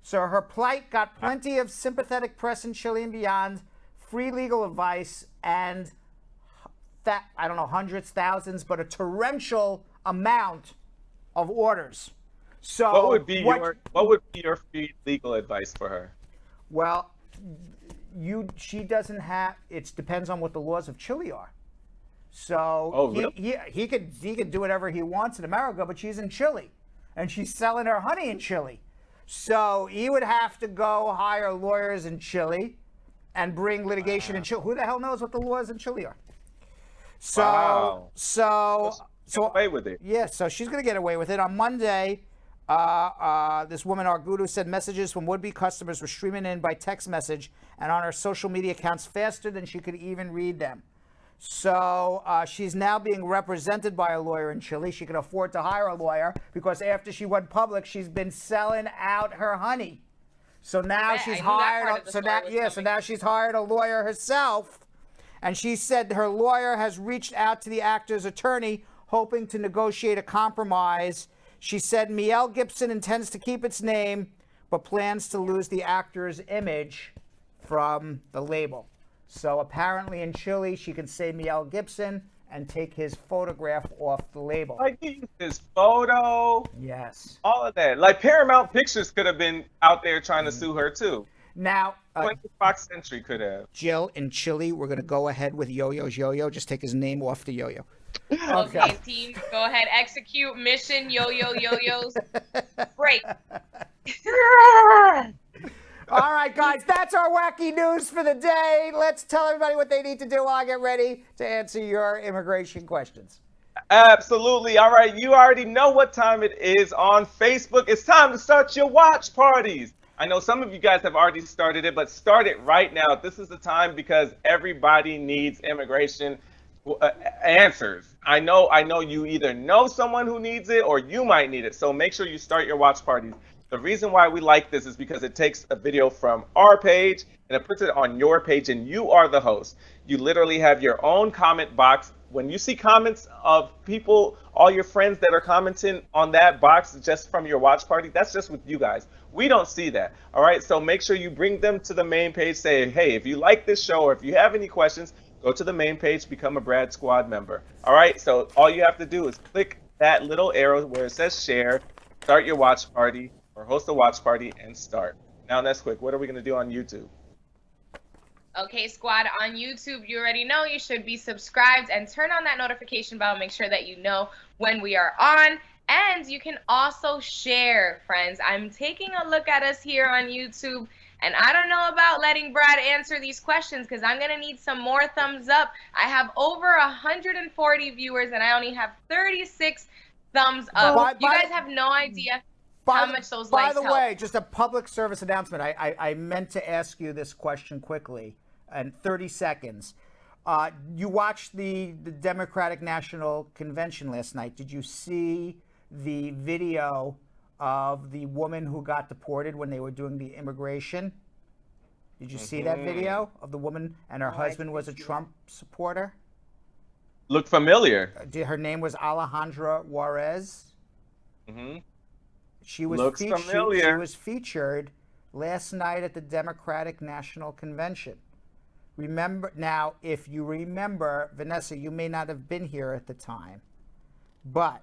So her plight got plenty of sympathetic press in Chile and beyond, free legal advice, and that, I don't know, hundreds, thousands, but a torrential amount of orders. So what would be your free legal advice for her? Well, she doesn't have. It depends on what the laws of Chile are. So he could do whatever he wants in America, but she's in Chile, and she's selling her honey in Chile. So he would have to go hire lawyers in Chile and bring litigation in Chile. Who the hell knows what the laws in Chile are? So away with it. Yeah, so she's going to get away with it. On Monday, this woman, Argudo, said messages from would-be customers were streaming in by text message and on her social media accounts faster than she could even read them. So she's now being represented by a lawyer in Chile. She can afford to hire a lawyer because after she went public, she's been selling out her honey. So now she's hired. So now she's hired a lawyer herself. And she said her lawyer has reached out to the actor's attorney, hoping to negotiate a compromise. She said Miel Gibson intends to keep its name, but plans to lose the actor's image from the label. So apparently in Chile, she can say Miel Gibson and take his photograph off the label. Like his photo. Yes. All of that. Like Paramount Pictures could have been out there trying to sue her too. Now, Fox Century could have. Jill, in Chile, we're going to go ahead with Yo-Yo's Yo-Yo. Just take his name off the Yo-Yo. Okay, team, go ahead, execute mission Yo-Yo's break. All right, guys, that's our wacky news for the day. Let's tell everybody what they need to do while I get ready to answer your immigration questions. Absolutely. All right, you already know what time it is on Facebook. It's time to start your watch parties. I know some of you guys have already started it, but start it right now. This is the time because everybody needs immigration answers. I know you either know someone who needs it or you might need it. So make sure you start your watch parties. The reason why we like this is because it takes a video from our page and it puts it on your page, and you are the host. You literally have your own comment box. When you see comments of people, all your friends that are commenting on that box just from your watch party, that's just with you guys. We don't see that. All right. So make sure you bring them to the main page. Say, hey, if you like this show or if you have any questions, go to the main page, become a Brad Squad member. All right. So all you have to do is click that little arrow where it says share, start your watch party, or host a watch party, and start. Now, Ness-quick, what are we going to do on YouTube? Okay, squad, on YouTube, you already know you should be subscribed and turn on that notification bell. Make sure that you know when we are on. And you can also share, friends. I'm taking a look at us here on YouTube, and I don't know about letting Brad answer these questions because I'm going to need some more thumbs up. I have over 140 viewers, and I only have 36 thumbs up. You guys have no idea how much those likes help. By the way, just a public service announcement. I meant to ask you this question quickly in 30 seconds. You watched the Democratic National Convention last night. Did you see the video of the woman who got deported when they were doing the immigration? Did you see that video of the woman and her husband was a Trump supporter? Look familiar. Her name was Alejandra Juarez. Mm-hmm. She was familiar. She was featured last night at the Democratic National Convention. Remember, now, if you remember, Vanessa, you may not have been here at the time, but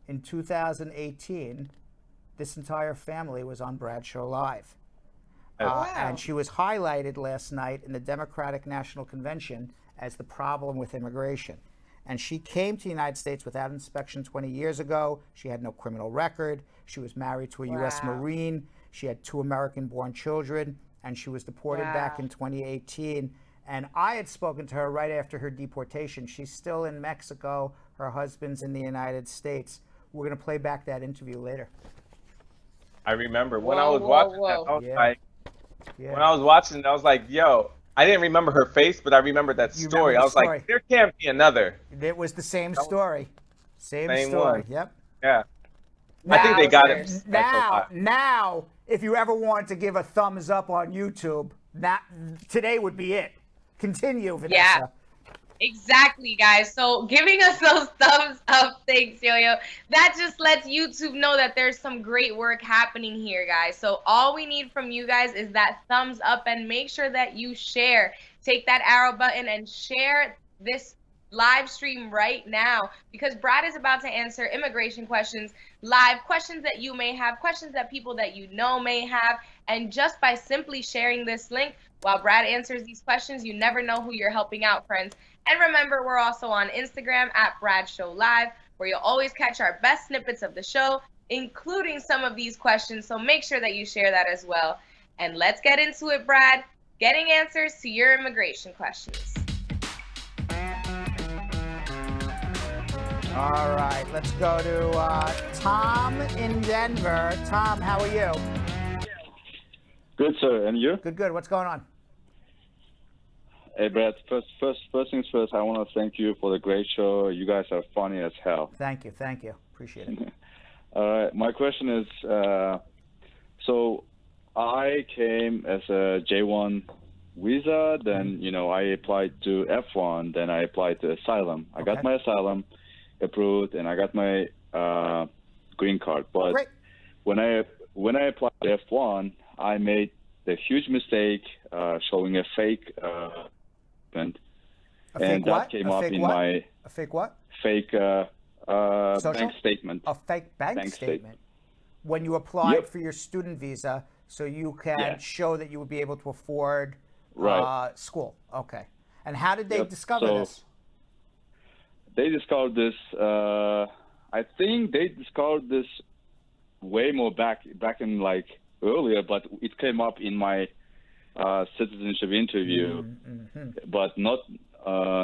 in 2018, this entire family was on Bradshaw Live. And she was highlighted last night in the Democratic National Convention as the problem with immigration. And she came to the United States without inspection 20 years ago. She had no criminal record. She was married to a U.S. Marine. She had 2 American-born children, and she was deported back in 2018. And I had spoken to her right after her deportation. She's still in Mexico. Her husband's in the United States. We're going to play back that interview later. I remember when I was watching that, I was like, when I was watching it, I was like, yo, I didn't remember her face, but I remembered that story. I was like, there can't be another. It was the same story. Same story. One. Yep. Yeah. I think they got it. Wowzers. Now, if you ever want to give a thumbs up on YouTube, today would be it. Continue, Vanessa. Yeah. Exactly, guys. So giving us those thumbs up, thanks, Yo-Yo. That just lets YouTube know that there's some great work happening here, guys. So all we need from you guys is that thumbs up, and make sure that you share. Take that arrow button and share this live stream right now, because Brad is about to answer immigration questions live, questions that you may have, questions that people that you know may have. And just by simply sharing this link while Brad answers these questions, you never know who you're helping out, friends. And remember, we're also on Instagram at Brad Show Live, where you'll always catch our best snippets of the show, including some of these questions. So make sure that you share that as well. And let's get into it, Brad, getting answers to your immigration questions. All right, let's go to Tom in Denver. Tom, how are you? Good, sir. And you? Good. What's going on? Hey, Brad. First things first. I want to thank you for the great show. You guys are funny as hell. Thank you. Appreciate it. All right. My question is, so I came as a J1 visa. Then I applied to F1. Then I applied to asylum. I got my asylum approved, and I got my green card. But Great. when I applied to F1, I made the huge mistake showing a fake and that came up in my a fake what? Fake bank statement. A fake bank statement. When you applied for your student visa, so you can show that you would be able to afford school. Okay. And how did they discover this? They discovered this. I think they discovered this way more back in like earlier, but it came up in my citizenship interview, but not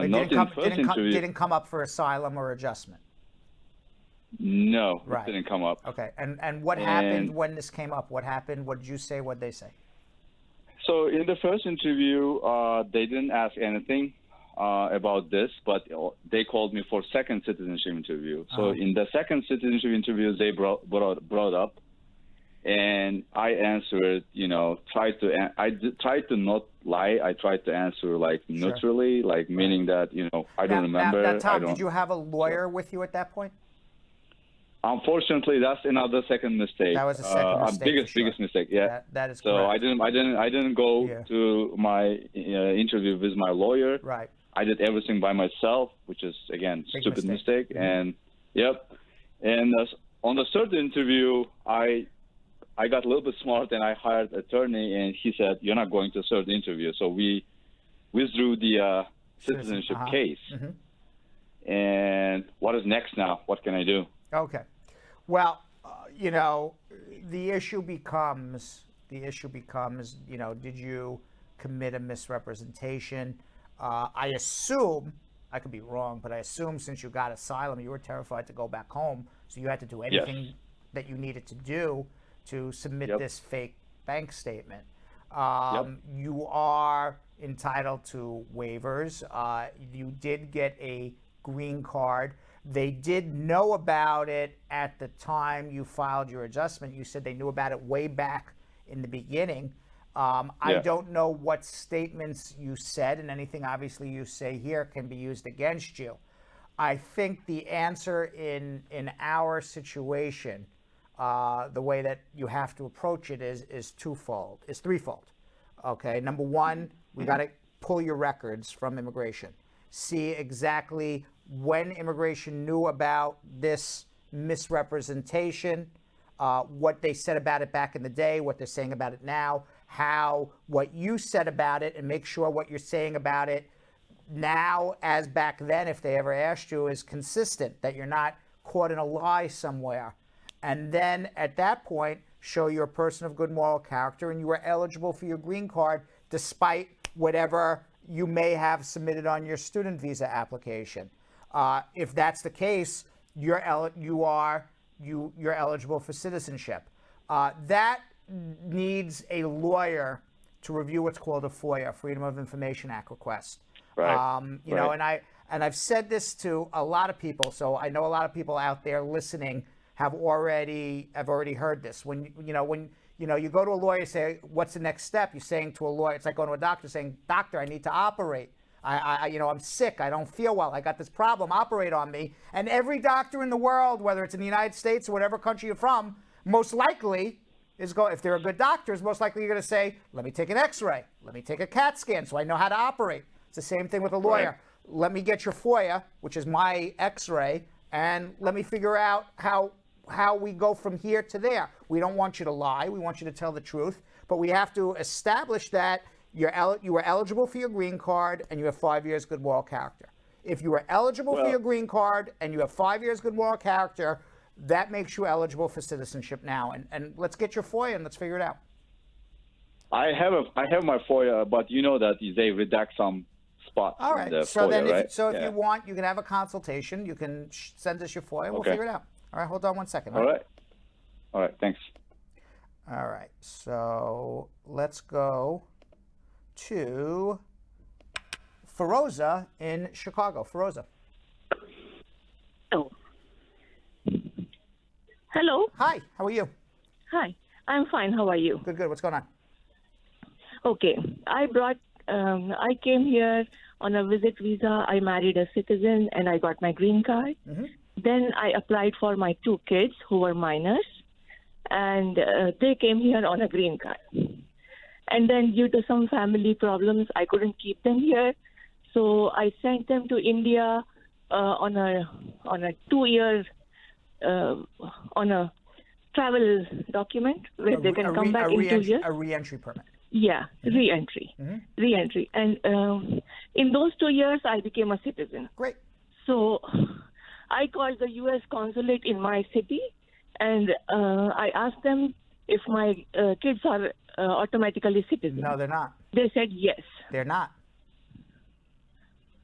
in first interview. Didn't come up for asylum or adjustment. No, it didn't come up. Okay, and what happened when this came up? What happened? What did you say? What did they say? So in the first interview, they didn't ask anything about this, but they called me for second citizenship interview. So in the second citizenship interview, they brought up, and I answered. I tried to not lie. I tried to answer like neutrally, like meaning that I don't remember. Now, Tom, did you have a lawyer with you at that point? Unfortunately, that's another second mistake. That was a second mistake. Biggest mistake. Yeah. That is so correct. I didn't go to my interview with my lawyer. Right. I did everything by myself, which is again stupid mistake. And and on the third interview, I got a little bit smart and I hired an attorney, and he said, "You're not going to third interview." So we withdrew the citizenship case. And what is next now? What can I do? Okay. Well, the issue becomes, did you commit a misrepresentation? I assume, I could be wrong, but I assume since you got asylum, you were terrified to go back home, so you had to do anything that you needed to do to submit this fake bank statement. You are entitled to waivers. You did get a green card. They did know about it at the time you filed your adjustment. You said they knew about it way back in the beginning. I don't know what statements you said, and anything obviously you say here can be used against you. I think the answer in our situation, the way that you have to approach it is threefold. Okay, number one, we got to pull your records from immigration. See exactly when immigration knew about this misrepresentation, what they said about it back in the day, what they're saying about it now, what you said about it, and make sure what you're saying about it now as back then, if they ever asked you, is consistent, that you're not caught in a lie somewhere. And then at that point, show you're a person of good moral character and you are eligible for your green card despite whatever you may have submitted on your student visa application. If that's the case, you're eligible for citizenship. That needs a lawyer to review what's called a FOIA, Freedom of Information Act request. You know, and I've said this to a lot of people, so I know a lot of people out there listening have already heard this. When you go to a lawyer, say, what's the next step? You're saying to a lawyer, it's like going to a doctor saying, doctor, I need to operate. I'm sick. I don't feel well. I got this problem. Operate on me. And every doctor in the world, whether it's in the United States or whatever country you're from, most likely if they're a good doctors, most likely you're going to say, let me take an X-ray. Let me take a CAT scan so I know how to operate. It's the same thing with a lawyer. Right. Let me get your FOIA, which is my X-ray, and let me figure out how we go from here to there. We don't want you to lie. We want you to tell the truth. But we have to establish that you are eligible for your green card and you have 5 years good moral character. If you are eligible for your green card and you have 5 years good moral character, that makes you eligible for citizenship now. And let's get your FOIA and let's figure it out. I have my FOIA, but you know that they redact some spots. All right. In the so FOIA, then, right? if you want, you can have a consultation. You can send us your FOIA. We'll figure it out. All right. Hold on one second. All right. Thanks. All right. So let's go to FEROZA in Chicago. FEROZA. Oh. Hello. Hi. How are you? Hi. I'm fine. How are you? Good. What's going on? Okay. I came here on a visit visa. I married a citizen and I got my green card. Mm-hmm. Then I applied for my 2 kids who were minors, and they came here on a green card. And then due to some family problems, I couldn't keep them here. So I sent them to India on a 2-year on a travel document where they can come back in 2 years. A re-entry permit. Yeah, re-entry. Mm-hmm. Re-entry. And in those 2 years, I became a citizen. Great. So I called the U.S. consulate in my city, and I asked them if my kids are automatically citizens. No, they're not. They said yes. They're not.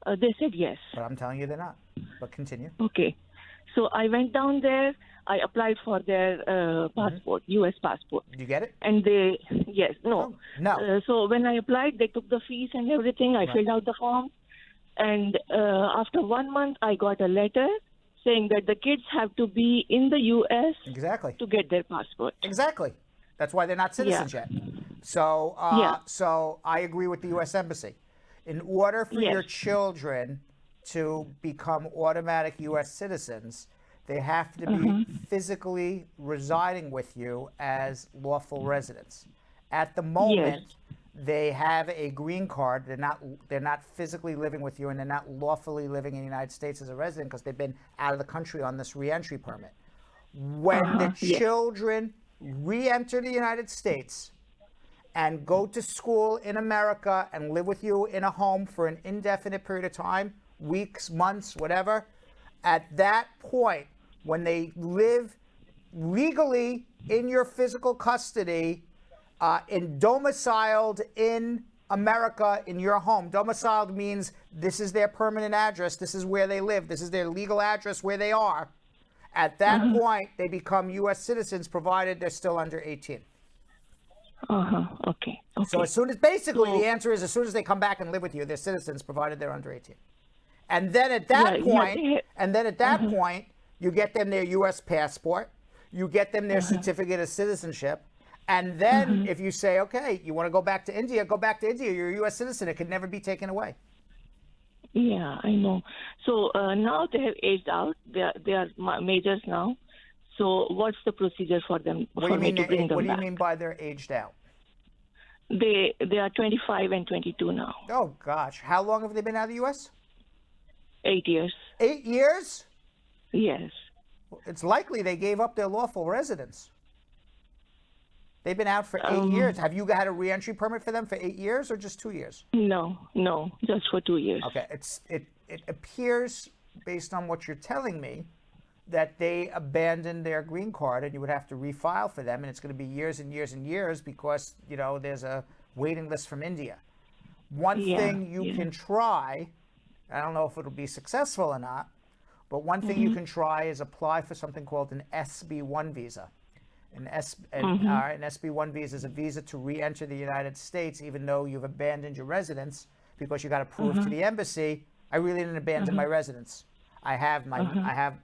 They said yes. But I'm telling you they're not. But continue. Okay. So I went down there. I applied for their passport, U.S. passport. Did you get it? And no. No. So when I applied, they took the fees and everything. I filled out the form. And after 1 month, I got a letter saying that the kids have to be in the U.S. Exactly. to get their passport. Exactly. That's why they're not citizens yet. So, so I agree with the U.S. Embassy. In order for your children to become automatic U.S. citizens, they have to be physically residing with you as lawful residents. At the moment, they have a green card. They're not physically living with you, and they're not lawfully living in the United States as a resident because they've been out of the country on this re-entry permit. When the children re-enter the United States and go to school in America and live with you in a home for an indefinite period of time, weeks, months, whatever, at that point, when they live legally in your physical custody, domiciled in America in your home. Domiciled means this is their permanent address, this is where they live, this is their legal address where they are. At that point, they become U.S. citizens provided they're still under 18. Okay. So as soon as, basically, the answer is as soon as they come back and live with you, they're citizens provided they're under 18. And then at that point, you get them their U.S. passport, you get them their certificate of citizenship, and then if you say, okay, you want to go back to India, go back to India. You're a U.S. citizen. It can never be taken away. Yeah, I know. So now they have aged out. They are majors now. So what's the procedure for them? What do you mean by they're aged out? They are 25 and 22 now. Oh, gosh. How long have they been out of the U.S.? 8 years. 8 years? Yes. It's likely they gave up their lawful residence. They've been out for 8 years. Have you had a re-entry permit for them for 8 years or just 2 years? No, just for 2 years. Okay, it appears, based on what you're telling me, that they abandoned their green card and you would have to refile for them, and it's going to be years and years and years because, there's a waiting list from India. One thing you can try, I don't know if it'll be successful or not, but one thing you can try is apply for something called an SB1 visa. An SB1 visa is a visa to re-enter the United States even though you've abandoned your residence because you got to prove to the embassy, I really didn't abandon my residence. I have my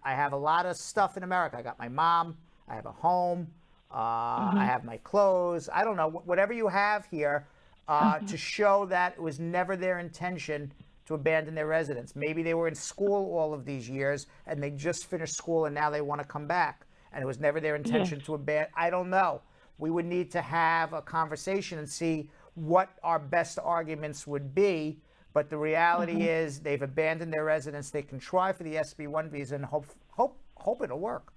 I have a lot of stuff in America. I got my mom. I have a home. I have my clothes. I don't know, whatever you have here to show that it was never their intention to abandon their residence. Maybe they were in school all of these years and they just finished school and now they want to come back. And it was never their intention to abandon. I don't know. We would need to have a conversation and see what our best arguments would be. But the reality is they've abandoned their residence. They can try for the SB1 visa and hope it'll work.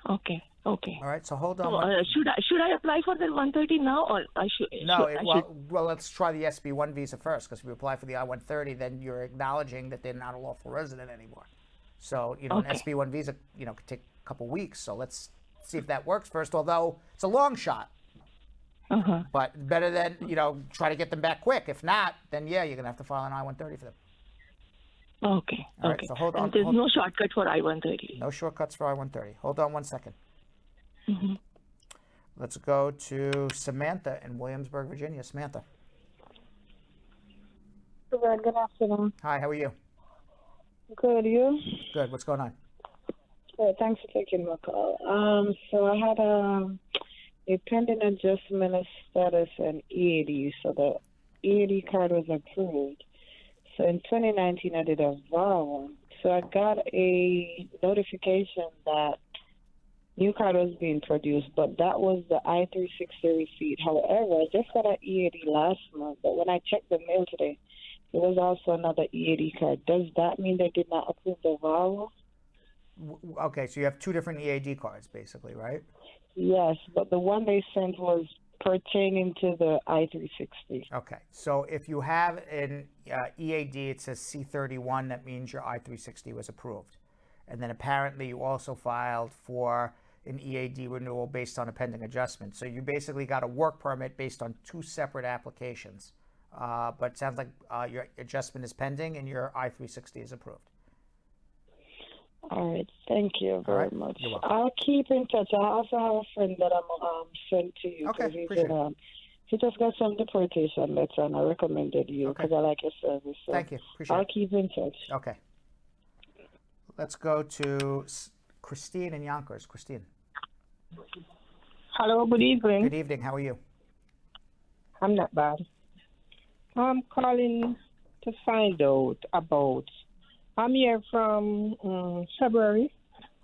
Okay. Okay. All right. So hold on. So, should I apply for the 130 now, or I should? No. Well, let's try the SB1 visa first, because if you apply for the I-130, then you're acknowledging that they're not a lawful resident anymore. So an SB1 visa, could take a couple weeks. So let's see if that works first. Although it's a long shot. But better than try to get them back quick. If not, then you're gonna have to file an I-130 for them. Okay. All right. So hold on. And there's no shortcut for I-130. No shortcuts for I-130. Hold on 1 second. Let's go to Samantha in Williamsburg, Virginia. Samantha. Good afternoon. Hi. How are you? Good. You? Good. What's going on? Good. Thanks for taking my call. So I had a pending adjustment of status and EAD. So the EAD card was approved. So in 2019, I did a VAR one. So I got a notification that new card was being produced, but that was the I-360 receipt. However, I just got an EAD last month, but when I checked the mail today, there was also another EAD card. Does that mean they did not approve the VAR one? Okay, so you have two different EAD cards, basically, right? Yes, but the one they sent was pertaining to the I-360. Okay, so if you have an EAD, it says C31, that means your I-360 was approved. And then apparently you also filed for an EAD renewal based on a pending adjustment. So you basically got a work permit based on two separate applications. But it sounds like your adjustment is pending and your I-360 is approved. All right, thank you very much. You're welcome. I'll keep in touch. I also have a friend that I'm sent to you. Okay, He's appreciate in, he just got some deportation letter, and I recommended you because I like your service. So Thank you. Appreciate I'll it. keep in touch. Okay. Let's go to Christine in Yonkers. Christine. Hello, good evening. Good evening. How are you? I'm not bad. I'm calling to find out about. I'm here from February,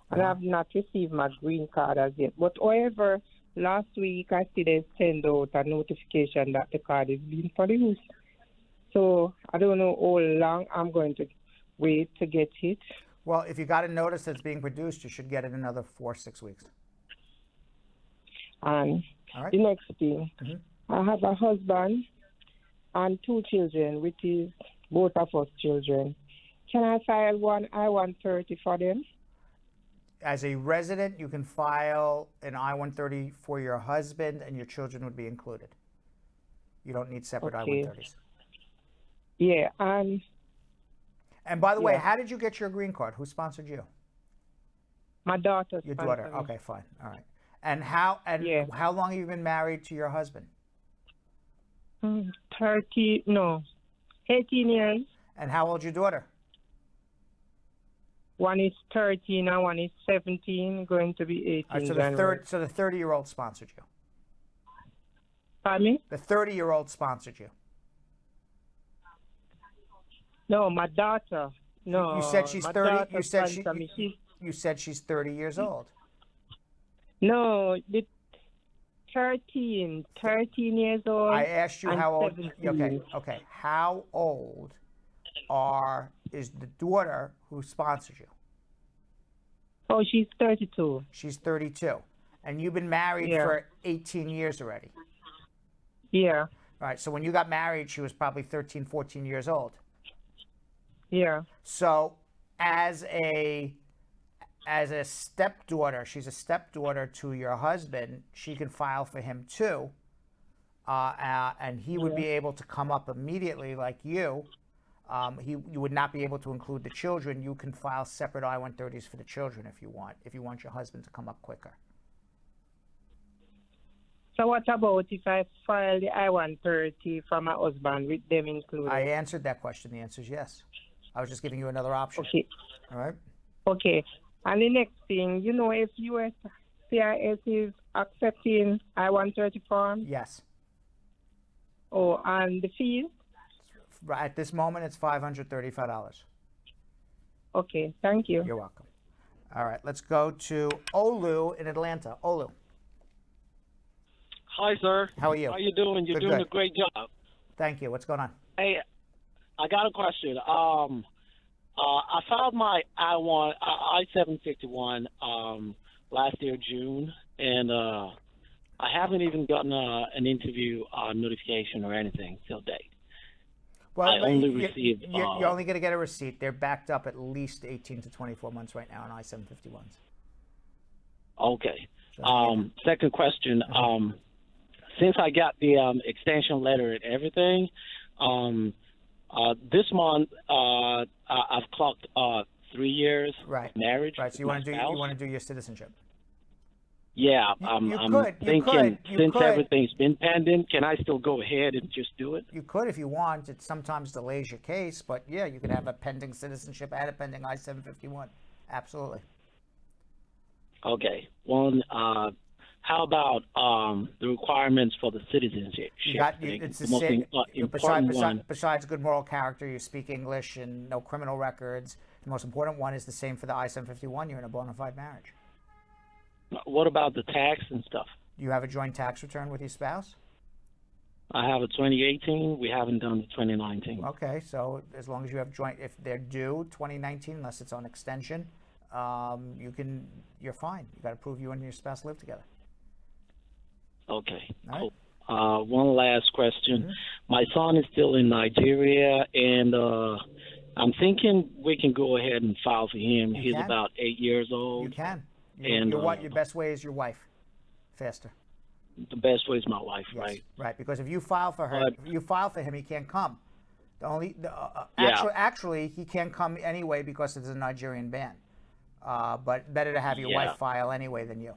and I've not received my green card as yet. But however, last week I see they send out a notification that the card is being produced. So I don't know how long I'm going to wait to get it. Well, if you got a notice that's being produced, you should get it in another 4 or 6 weeks. And All right. the next thing, I have a husband and 2 children, which is both of us children. Can I file one I-130 for them? As a resident, you can file an I-130 for your husband, and your children would be included. You don't need separate I-130s. Yeah, and by the way, how did you get your green card? Who sponsored you? my daughter. Your daughter. Okay, fine. All right. And how long have you been married to your husband? 18 years. And how old's your daughter? One is 13 and one is 17, going to be 18. All right, so the 30-year-old sponsored you. Pardon me? The 30-year-old sponsored you. No, my daughter. No. You said she's 30. You said she's 30 years old. No, the 13 years old. I asked you how old. 17. Okay. How old is the daughter who sponsored you? Oh, she's 32. She's 32. And you've been married for 18 years already. Yeah. All right. So when you got married, she was probably 13, 14 years old. Yeah. So as a stepdaughter, she's a stepdaughter to your husband. She can file for him too. And he would be able to come up immediately like you. You would not be able to include the children. You can file separate I-130s for the children if you want your husband to come up quicker. So what about if I file the I-130 for my husband with them included? I answered that question. The answer is yes. I was just giving you another option. Okay. All right. Okay. And the next thing, if USCIS is accepting I-130 form. Yes. Oh, and the fees? At this moment, it's $535. Okay, thank you. You're welcome. All right, let's go to Olu in Atlanta. Olu. Hi, sir. How are you? How you doing? You're doing a great job. Thank you. What's going on? Hey, I got a question. I filed my I-751 last year, June, and I haven't even gotten an interview notification or anything till date. Well, I only received. You're only going to get a receipt. They're backed up at least 18 to 24 months right now on I-751s. Okay. Second question. Since I got the extension letter and everything, this month I've clocked 3 years of marriage. Right. So you want to do your citizenship? Yeah, I'm thinking since everything's been pending, can I still go ahead and just do it? You could if you want. It sometimes delays your case, but yeah, you could have a pending citizenship and a pending I-751. Absolutely. Okay. One. How about the requirements for the citizenship? It's the same. Besides good moral character, you speak English and no criminal records. The most important one is the same for the I-751. You're in a bona fide marriage. What about the tax and stuff? You have a joint tax return with your spouse? I have a 2018. We haven't done the 2019. Okay, so as long as you have joint, if they're due 2019, unless it's on extension, you're fine. You got to prove you and your spouse live together. Okay, All cool. One last question. My son is still in Nigeria, and I'm thinking we can go ahead and file for him. He's about 8 years old. You can. Your best way is your wife. Faster. The best way is my wife, yes, right? Right, because if you file for her, if you file for him, he can't come. Actually, he can't come anyway because it's a Nigerian ban. But better to have your wife file anyway than you.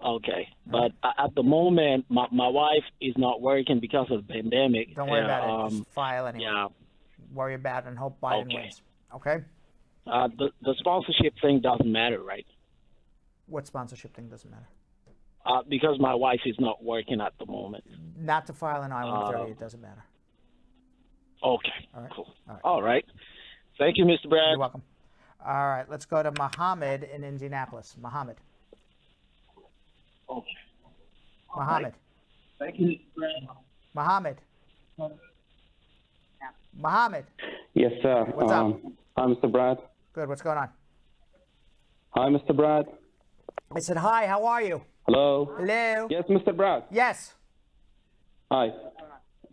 Okay, but at the moment, my wife is not working because of the pandemic. Don't worry about it. Just file anyway. Yeah. Worry about it and hope Biden wins. Okay. The sponsorship thing doesn't matter, right? What sponsorship thing doesn't matter? Because my wife is not working at the moment. Not to file an I-130, it doesn't matter. Okay, all right. Cool. All right. Thank you, Mr. Brad. You're welcome. All right, let's go to Mohammed in Indianapolis. Mohammed. Okay. Mohammed. Thank you, Mr. Brad. Mohammed. Mohammed. Yes, sir. What's up? Hi, Mr. Brad. Good. What's going on? Hi, Mr. Brad. I said hi. How are you? Hello. Hello. Yes, Mr. Brad. Yes. Hi.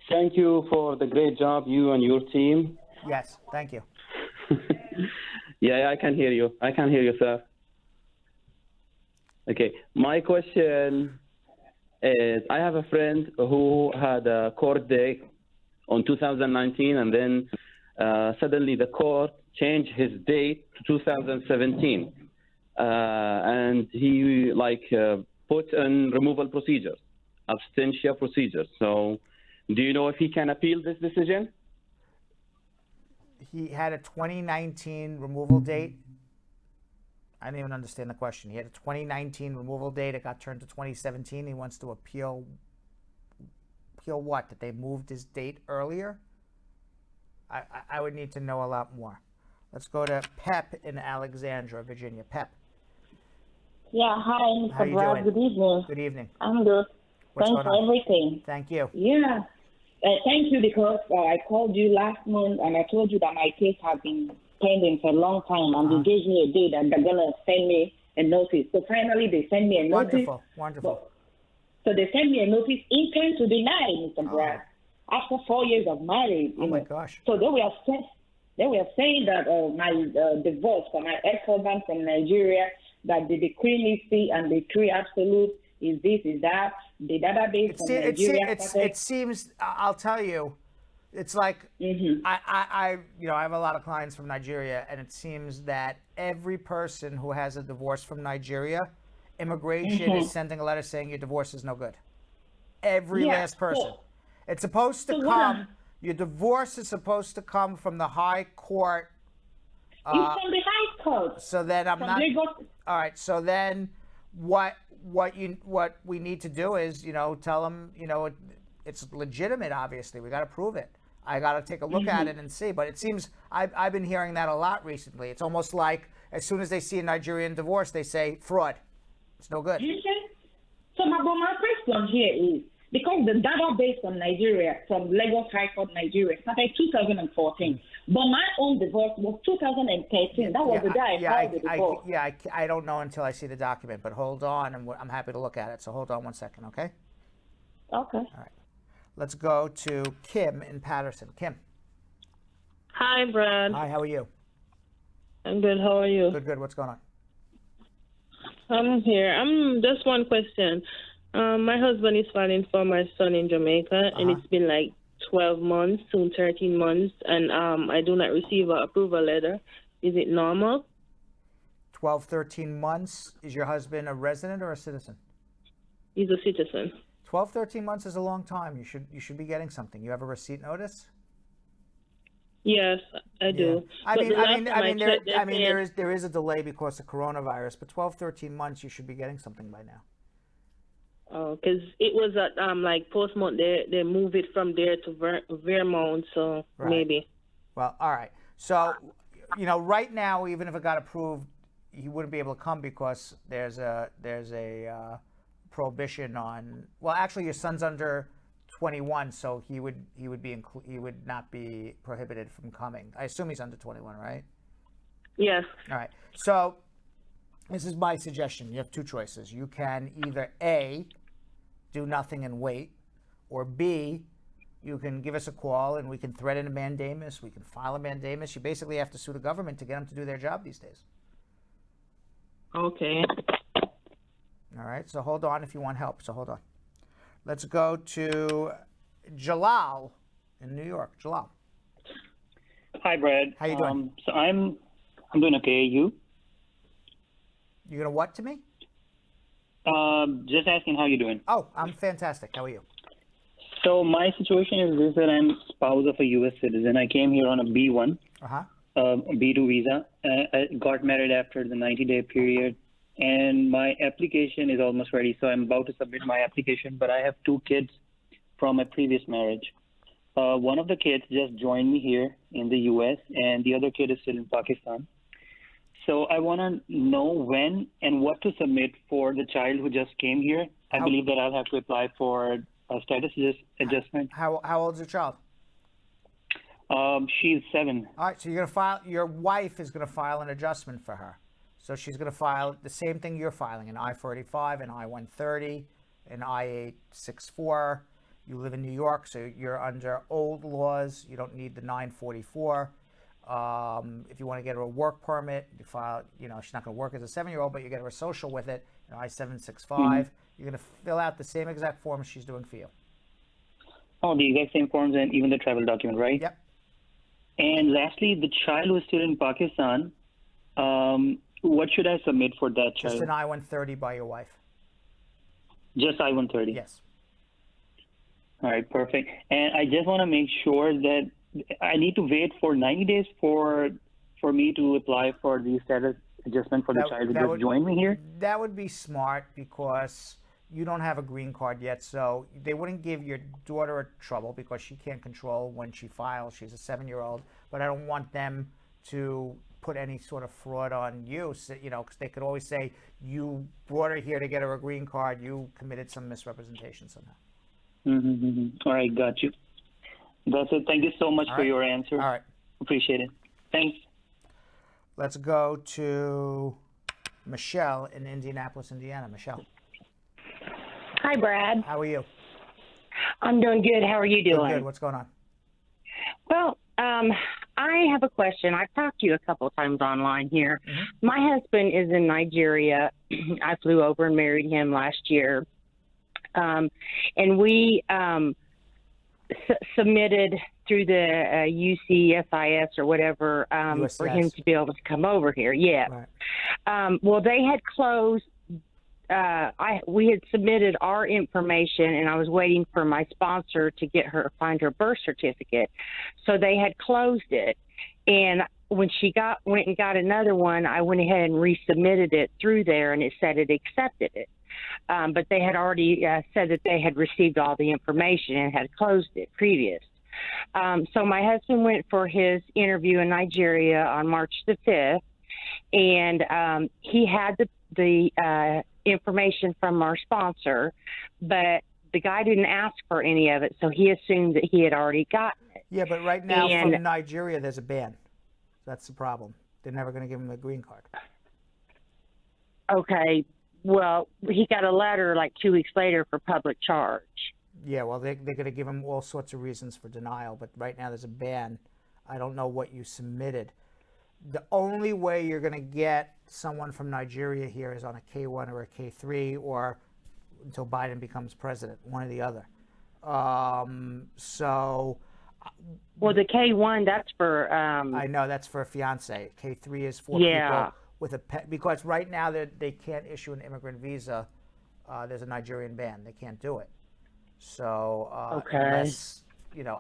Thank you for the great job, you and your team. Yes. Thank you. Yeah, I can hear you. I can hear you, sir. Okay. My question is, I have a friend who had a court date on 2019, and then suddenly the court changed his date to 2017, and he put in removal procedures, absentia procedures. So, do you know if he can appeal this decision? He had a 2019 removal date. I didn't even understand the question. He had a 2019 removal date. It got turned to 2017. He wants to appeal. Appeal what? That they moved his date earlier? I would need to know a lot more. Let's go to Pep in Alexandria, Virginia. Pep. Yeah, hi, Mr. How you Brad. doing? Good evening. Good evening. I'm good. What's Thanks going for on? everything. Thank you. Yeah. Thank you because I called you last month and I told you that my case has been pending for a long time, and you gave me a date that they're going to send me a notice. So finally they sent me a notice. Wonderful. So they sent me a notice intent to deny, Mr. Brad, after 4 years of marriage. Oh my gosh. So they were saying that my divorce from my ex-husband from Nigeria, that the decree needs and the decree absolute is this, is that, the database from Nigeria. It seems, I'll tell you, it's like, I have a lot of clients from Nigeria, and it seems that every person who has a divorce from Nigeria, immigration is sending a letter saying your divorce is no good. Every last person. It's supposed to come, Your divorce is supposed to come from the high court. It's from the high court. So then I'm from not. Lagos. All right. So then, what we need to do is, tell them, it's legitimate. Obviously, we got to prove it. I got to take a look at it and see. But it seems I've been hearing that a lot recently. It's almost like as soon as they see a Nigerian divorce, they say fraud. It's no good. You see? So my question here is, because the database from Nigeria, from Lagos High Court, Nigeria, started 2014. But my own divorce was 2013. That was the day I filed the divorce. I don't know until I see the document. But hold on, and I'm happy to look at it. So hold on one second, okay? Okay. All right. Let's go to Kim in Patterson. Kim. Hi, Brad. Hi, how are you? I'm good. How are you? Good. What's going on? I'm here. Just one question. My husband is filing for my son in Jamaica, and it's been like 12 months, soon 13 months, and I do not receive an approval letter. Is it normal? 12, 13 months. Is your husband a resident or a citizen? He's a citizen. 12, 13 months is a long time. You should be getting something. You have a receipt notice? Yes, I do. There is a delay because of coronavirus, but 12, 13 months, you should be getting something by now. Oh, because it was at like Portsmouth. They moved it from there to Vermont, so Right. maybe. Well, all right. So, right now, even if it got approved, he wouldn't be able to come because there's a prohibition on. Well, actually, your son's under 21, so he would not be prohibited from coming. I assume he's under 21, right? Yes. All right. So this is my suggestion. You have two choices. You can either A, do nothing and wait, or B, you can give us a call and we can threaten a mandamus. We can file a mandamus. You basically have to sue the government to get them to do their job these days. Okay. All right. So hold on if you want help. So hold on. Let's go to Jalal in New York. Jalal. Hi, Brad. How you doing? So I'm doing okay. You? You're gonna what to me? Just asking how you doing. Oh, I'm fantastic. How are you? So my situation is this: that I'm spouse of a U.S. citizen. I came here on a B1, B2 visa. I got married after the 90-day period, and my application is almost ready. So I'm about to submit my application, but I have two kids from a previous marriage. One of the kids just joined me here in the U.S., and the other kid is still in Pakistan. So I want to know when and what to submit for the child who just came here. I believe that I'll have to apply for a status adjustment. How old is your child? She's 7. All right, so you're gonna file. Your wife is gonna file an adjustment for her. So she's gonna file the same thing you're filing: an I-485, an I-130, an I-864. You live in New York, so you're under old laws. You don't need the 944. If you want to get her a work permit, you file. She's not going to work as a 7-year-old, but you get her a social with it, an I-765. You're going to fill out the same exact form she's doing for you. Oh, the exact same forms and even the travel document, right? Yep. And lastly, the child who is still in Pakistan, what should I submit for that child? Just an I-130 by your wife. Just I-130? Yes. All right, perfect. And I just want to make sure that I need to wait for 90 days for me to apply for the status adjustment for the child who just joined me here? That would be smart because you don't have a green card yet, so they wouldn't give your daughter a trouble because she can't control when she files. She's a 7-year-old, but I don't want them to put any sort of fraud on you, because they could always say you brought her here to get her a green card, you committed some misrepresentation somehow. All right, got you. That's it. Thank you so much for your answer. All right. Appreciate it. Thanks. Let's go to Michelle in Indianapolis, Indiana. Michelle. Hi, Brad. How are you? I'm doing good. How are you doing? Good. What's going on? Well, I have a question. I've talked to you a couple of times online here. My husband is in Nigeria. I flew over and married him last year. And we submitted through the UCSIS or whatever for him to be able to come over here. Yeah. Right. Well, they had closed we had submitted our information, and I was waiting for my sponsor to find her birth certificate. So they had closed it, and when she went and got another one, I went ahead and resubmitted it through there, and it said it accepted it. But they had already said that they had received all the information and had closed it previous. So my husband went for his interview in Nigeria on March the 5th, and he had the information from our sponsor, but the guy didn't ask for any of it, so he assumed that he had already gotten it. Yeah, but right now from Nigeria, there's a ban. That's the problem. They're never going to give him a green card. Okay. Well, he got a letter like 2 weeks later for public charge. Yeah, well, they're going to give him all sorts of reasons for denial, but right now there's a ban. I don't know what you submitted. The only way you're going to get someone from Nigeria here is on a K1 or a K3 or until Biden becomes president, one or the other. Well, the K1, that's for... I know, that's for a fiance. K3 is for people with a pet, because right now they can't issue an immigrant visa. There's a Nigerian ban. They can't do it. So unless,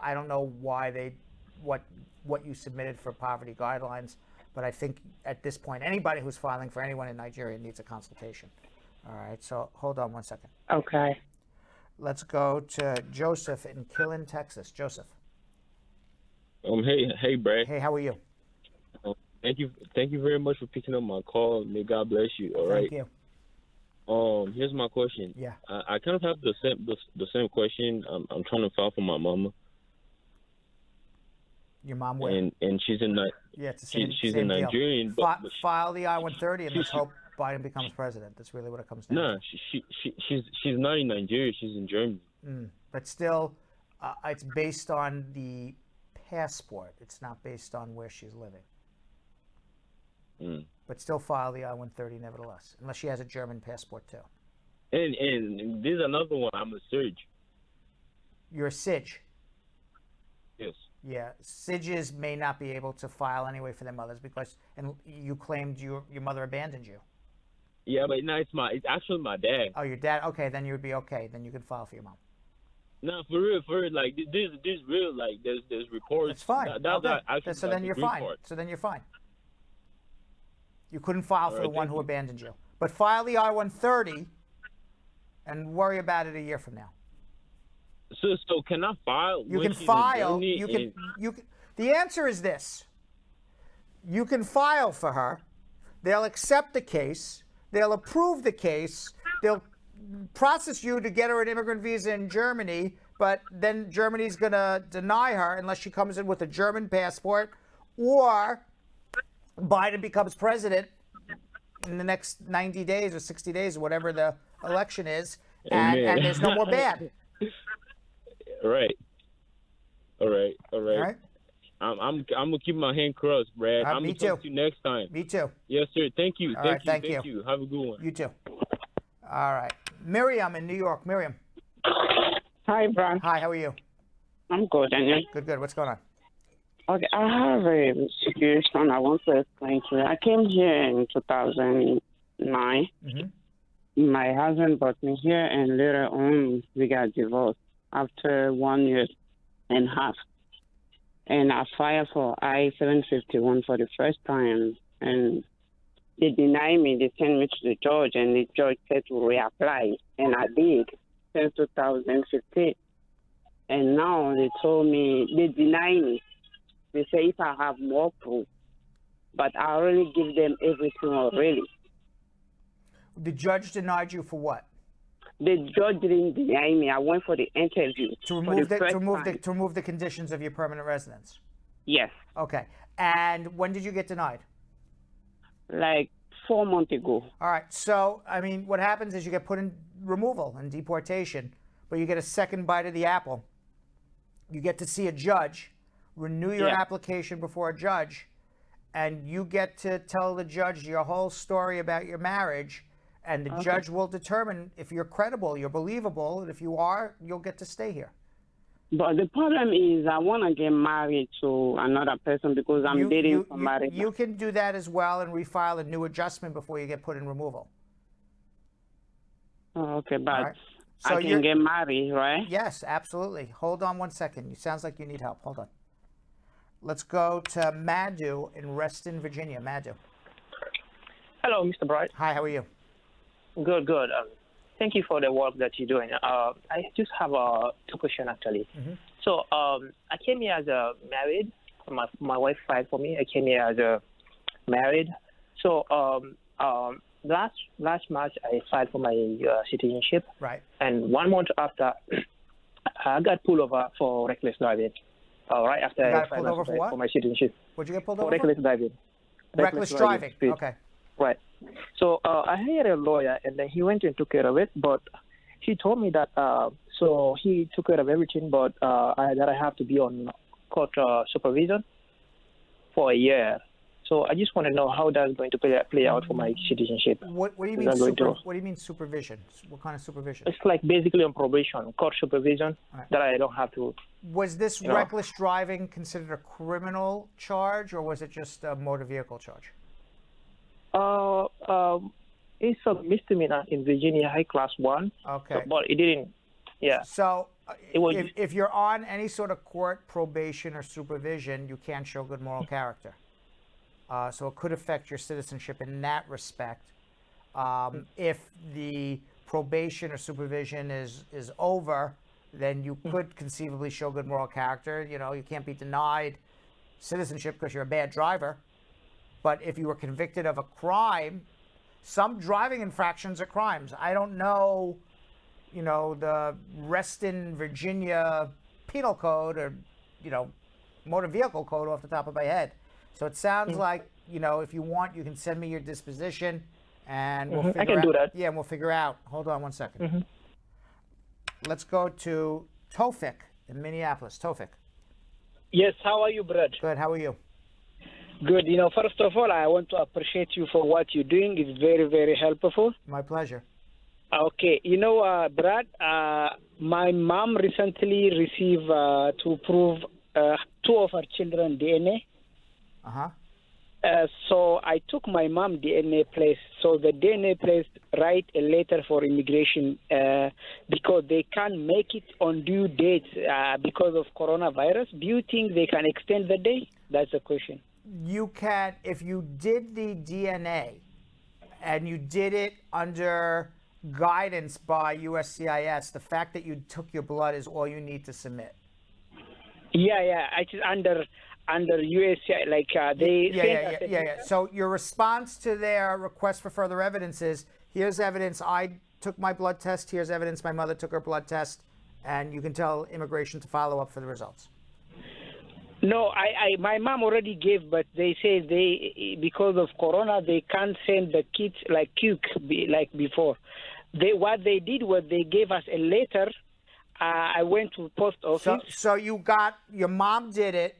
I don't know why what you submitted for poverty guidelines, but I think at this point, anybody who's filing for anyone in Nigeria needs a consultation. All right, so hold on one second. Okay. Let's go to Joseph in Killen, Texas. Joseph. Hey, Brad. Hey, how are you? Thank you very much for picking up my call. May God bless you. All right. Thank you. Here's my question. Yeah. I kind of have the same question. I'm trying to file for my mama. Your mom where? And she's in it's the same. She's same a Nigerian. But file the I-130 and let's hope Biden becomes president. That's really what it comes down to. No, she's not in Nigeria. She's in Germany. But still, it's based on the passport. It's not based on where she's living. But still file the I-130 nevertheless, unless she has a German passport too. And there's another one. I'm a Serge. You're a Sige. Yes. Yeah, Siges may not be able to file anyway for their mothers because, and you claimed your mother abandoned you. Yeah, but no, it's actually my dad. Oh, your dad? Okay, then you would be okay. Then you can file for your mom. No, for real, like this real, like there's reports. It's fine. So then you're fine. Part. So then you're fine. You couldn't file for the one who abandoned you, but file the I-130 and worry about it a year from now. So can I file? You can file. You can. The answer is this. You can file for her. They'll accept the case. They'll approve the case. They'll process you to get her an immigrant visa in Germany, but then Germany's going to deny her unless she comes in with a German passport, or Biden becomes president in the next 90 days or 60 days or whatever the election is, and there's no more ban. Right. All right. All right. I'm gonna keep my hand crossed, Brad. I'm gonna talk to you next time. Me too. Yes, sir. Thank you. Thank you. Have a good one. You too. All right. Miriam in New York. Miriam. Hi, Brad. Hi. How are you? I'm good, and you? Good. What's going on? Okay, I have a situation I want to explain to you. I came here in 2009. Mm-hmm. My husband brought me here, and later on we got divorced after 1 year and a half. And I filed for I-751 for the first time, and they denied me. They sent me to the judge, and the judge said to reapply, and I did since 2015. And now they told me, they deny me. They say if I have more proof, but I already give them everything already. The judge denied you for what? The judge didn't deny me. I went for the interview. To remove the conditions of your permanent residence? Yes. Okay. And when did you get denied? Like 4 months ago. All right. So, I mean, what happens is you get put in removal and deportation, but you get a second bite of the apple. You get to see a judge, renew your application before a judge, and you get to tell the judge your whole story about your marriage, and the judge will determine if you're credible, you're believable, and if you are, you'll get to stay here. But the problem is I want to get married to another person because I'm dating somebody. You can do that as well and refile a new adjustment before you get put in removal. Oh, okay, but right. So I can get married, right? Yes, absolutely. Hold on one second. It sounds like you need help. Hold on. Let's go to Madhu in Reston, Virginia. Madhu. Hello, Mr. Bright. Hi, how are you? Good, good. Thank you for the work that you're doing. I just have two questions, actually. So I came here as a married. My wife filed for me. I came here as a married. So last March, I filed for my citizenship. Right. And 1 month after, I got pulled over for reckless driving. Right after You I got filed pulled over for what? for my citizenship. What'd you get pulled For over reckless for? driving. Reckless driving. Speed. Okay. Right. So I hired a lawyer, and then he went and took care of it. But he told me that so he took care of everything, but that I have to be on court supervision for a year. So I just want to know how that's going to play out for my citizenship. What do you mean? What do you mean supervision? What kind of supervision? It's like basically on probation, court supervision, that I don't have to. Was this reckless driving considered a criminal charge, or was it just a motor vehicle charge? It's a misdemeanor in Virginia, high class 1. Okay. But it didn't. Yeah. So it was, if you're on any sort of court probation or supervision, you can't show good moral character. So it could affect your citizenship in that respect. If the probation or supervision is over, then you could conceivably show good moral character. You know, you can't be denied citizenship because you're a bad driver. But if you were convicted of a crime, some driving infractions are crimes. I don't know, you know, the Reston, Virginia penal code or, you know, motor vehicle code off the top of my head. So it sounds like, you know, if you want, you can send me your disposition and we'll figure out. I can do that. Yeah, and we'll figure out. Hold on one second. Let's go to Tofik in Minneapolis. Tofik. Yes, how are you, Brad? Good, how are you? Good. You know, first of all, I want to appreciate you for what you're doing. It's very, very helpful. My pleasure. Okay. You know, Brad, my mom recently received to prove 2 of her children DNA. Uh-huh. So I took my mom DNA place. So the DNA place write a letter for immigration because they can't make it on due date because of coronavirus. Do you think they can extend the day? That's the question. You can, if you did the DNA and you did it under guidance by USCIS, the fact that you took your blood is all you need to submit. Yeah, it's under USCIS, like they. Yeah. So your response to their request for further evidence is: here's evidence I took my blood test. Here's evidence my mother took her blood test, and you can tell immigration to follow up for the results. No, my mom already gave, but they say because of Corona they can't send the kids like like before. What they did was they gave us a letter. I went to post office. So you got, your mom did it,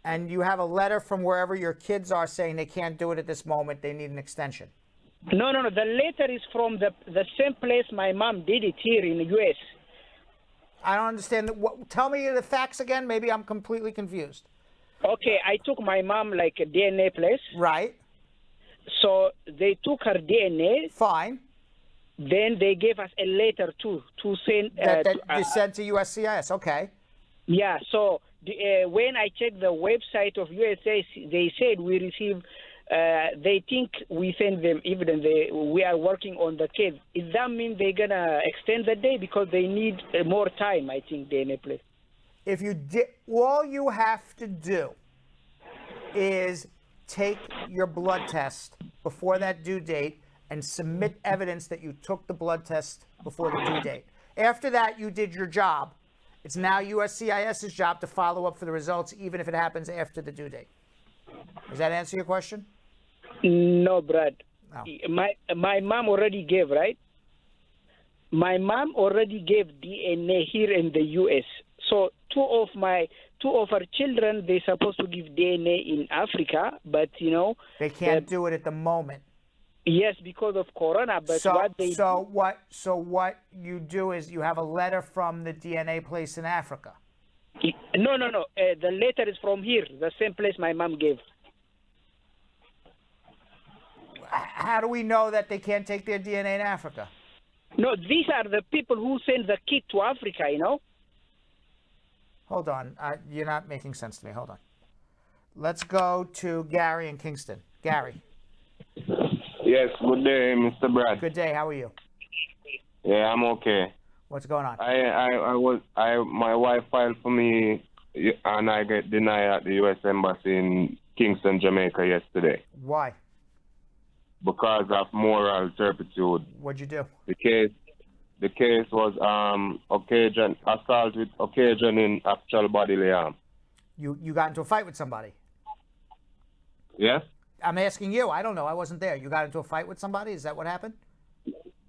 and you have a letter from wherever your kids are saying they can't do it at this moment. They need an extension. No. The letter is from the same place my mom did it here in the U.S. I don't understand. Tell me the facts again. Maybe I'm completely confused. Okay, I took my mom like a DNA place. Right. So they took her DNA. Fine. Then they gave us a letter to send. You sent to USCIS. Okay. Yeah. So when I checked the website of USA, they said we received. They think we send them evidence. We are working on the case. Does that mean they're gonna extend the day because they need more time? I think DNA place. If you did, all you have to do is take your blood test before that due date and submit evidence that you took the blood test before the due date. After that, you did your job. It's now USCIS's job to follow up for the results, even if it happens after the due date. Does that answer your question? No, Brad. No. My mom already gave, right? My mom already gave DNA here in the U.S. So two of her children, they're supposed to give DNA in Africa, but you know they can't do it at the moment. Yes, because of Corona. But what you do is you have a letter from the DNA place in Africa. No. The letter is from here, the same place my mom gave. How do we know that they can't take their DNA in Africa? No, these are the people who send the kid to Africa, you know? Hold on. You're not making sense to me. Hold on. Let's go to Gary in Kingston. Gary. Yes, good day, Mr. Brad. Good day. How are you? Yeah, I'm okay. What's going on? My wife filed for me, and I get denied at the U.S. Embassy in Kingston, Jamaica yesterday. Why? Because of moral turpitude. What'd you do? The case was assault with occasion in actual bodily harm. You got into a fight with somebody? Yes? I'm asking you. I don't know. I wasn't there. You got into a fight with somebody? Is that what happened?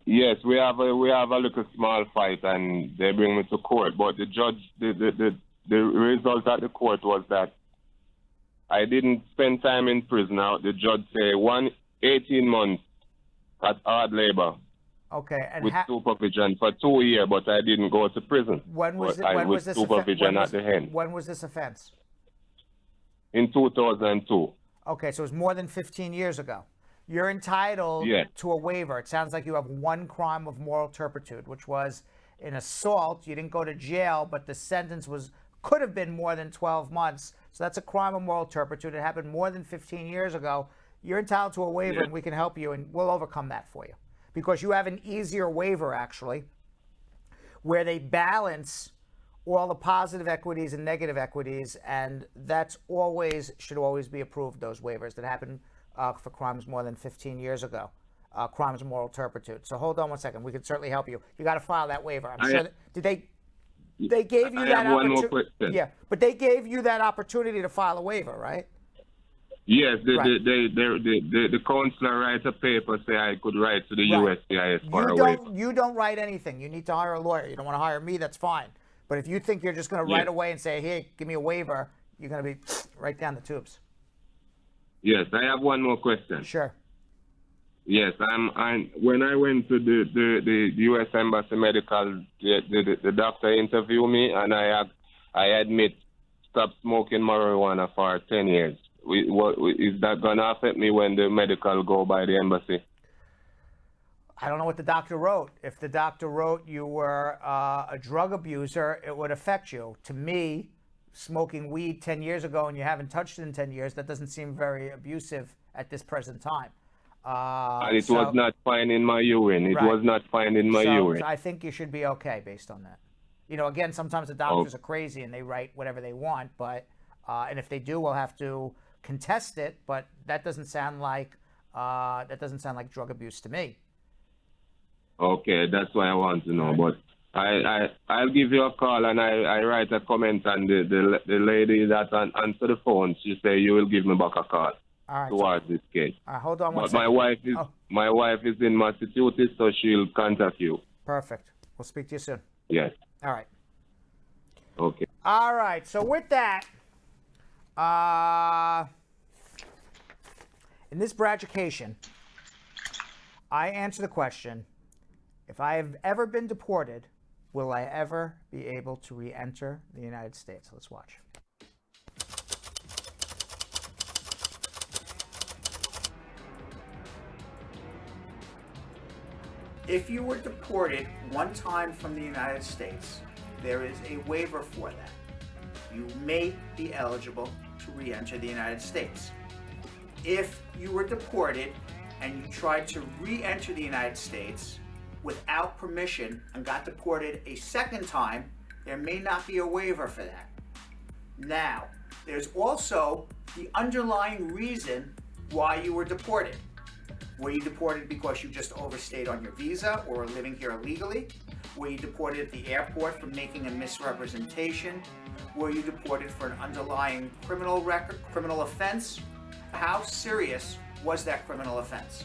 Yes, we have a little small fight, and they bring me to court. But the judge, the result at the court was that I didn't spend time in prison. Now the judge say 18 months at hard labor. Okay, and with supervision for 2 years, but I didn't go to prison. When was this supervision at the end? When was this offense? In 2002. Okay, so it was more than 15 years ago. You're entitled to a waiver. It sounds like you have one crime of moral turpitude, which was an assault. You didn't go to jail, but the sentence could have been more than 12 months. So that's a crime of moral turpitude. It happened more than 15 years ago. You're entitled to a waiver, and we can help you, and we'll overcome that for you. Because you have an easier waiver, actually, where they balance all the positive equities and negative equities, and that's should always be approved, those waivers that happen for crimes more than 15 years ago, crimes of moral turpitude. So hold on one second. We can certainly help you. You got to file that waiver. I'm sure. Did they gave you that opportunity? One more question. Yeah, but they gave you that opportunity to file a waiver, right? Yes, the counselor write a paper say I could write to the USCIS for a waiver. You don't write anything. You need to hire a lawyer. You don't want to hire me, that's fine. But if you think you're just going to write away and say, hey, give me a waiver, you're going to be right down the tubes. Yes, I have one more question. Sure. Yes, when I went to the U.S. Embassy Medical, the doctor interviewed me, and I admit stop smoking marijuana for 10 years. Is that going to affect me when the medical go by the embassy? I don't know what the doctor wrote. If the doctor wrote you were a drug abuser, it would affect you. To me, smoking weed 10 years ago and you haven't touched it in 10 years, that doesn't seem very abusive at this present time. And it was not fine in my urine. It was not fine in my urine. So I think you should be okay based on that. You know, again, sometimes the doctors are crazy and they write whatever they want, but and if they do, we'll have to contest it. But that doesn't sound like drug abuse to me. Okay, that's what I want to know. But I'll give you a call and I write a comment, and the lady that answer the phone, she say you will give me back a call towards this case. Hold on one but second. my wife is in Massachusetts, so she'll contact you. Perfect. We'll speak to you soon. Yes. All right. Okay. All right. So with that, in this Braducation, I answer the question: if I have ever been deported, will I ever be able to re-enter the United States? Let's watch. If you were deported one time from the United States, there is a waiver for that. You may be eligible to re-enter the United States. If you were deported and you tried to re-enter the United States without permission and got deported a second time, there may not be a waiver for that. Now, there's also the underlying reason why you were deported. Were you deported because you just overstayed on your visa or were living here illegally? Were you deported at the airport for making a misrepresentation? Were you deported for an underlying criminal offense? How serious was that criminal offense?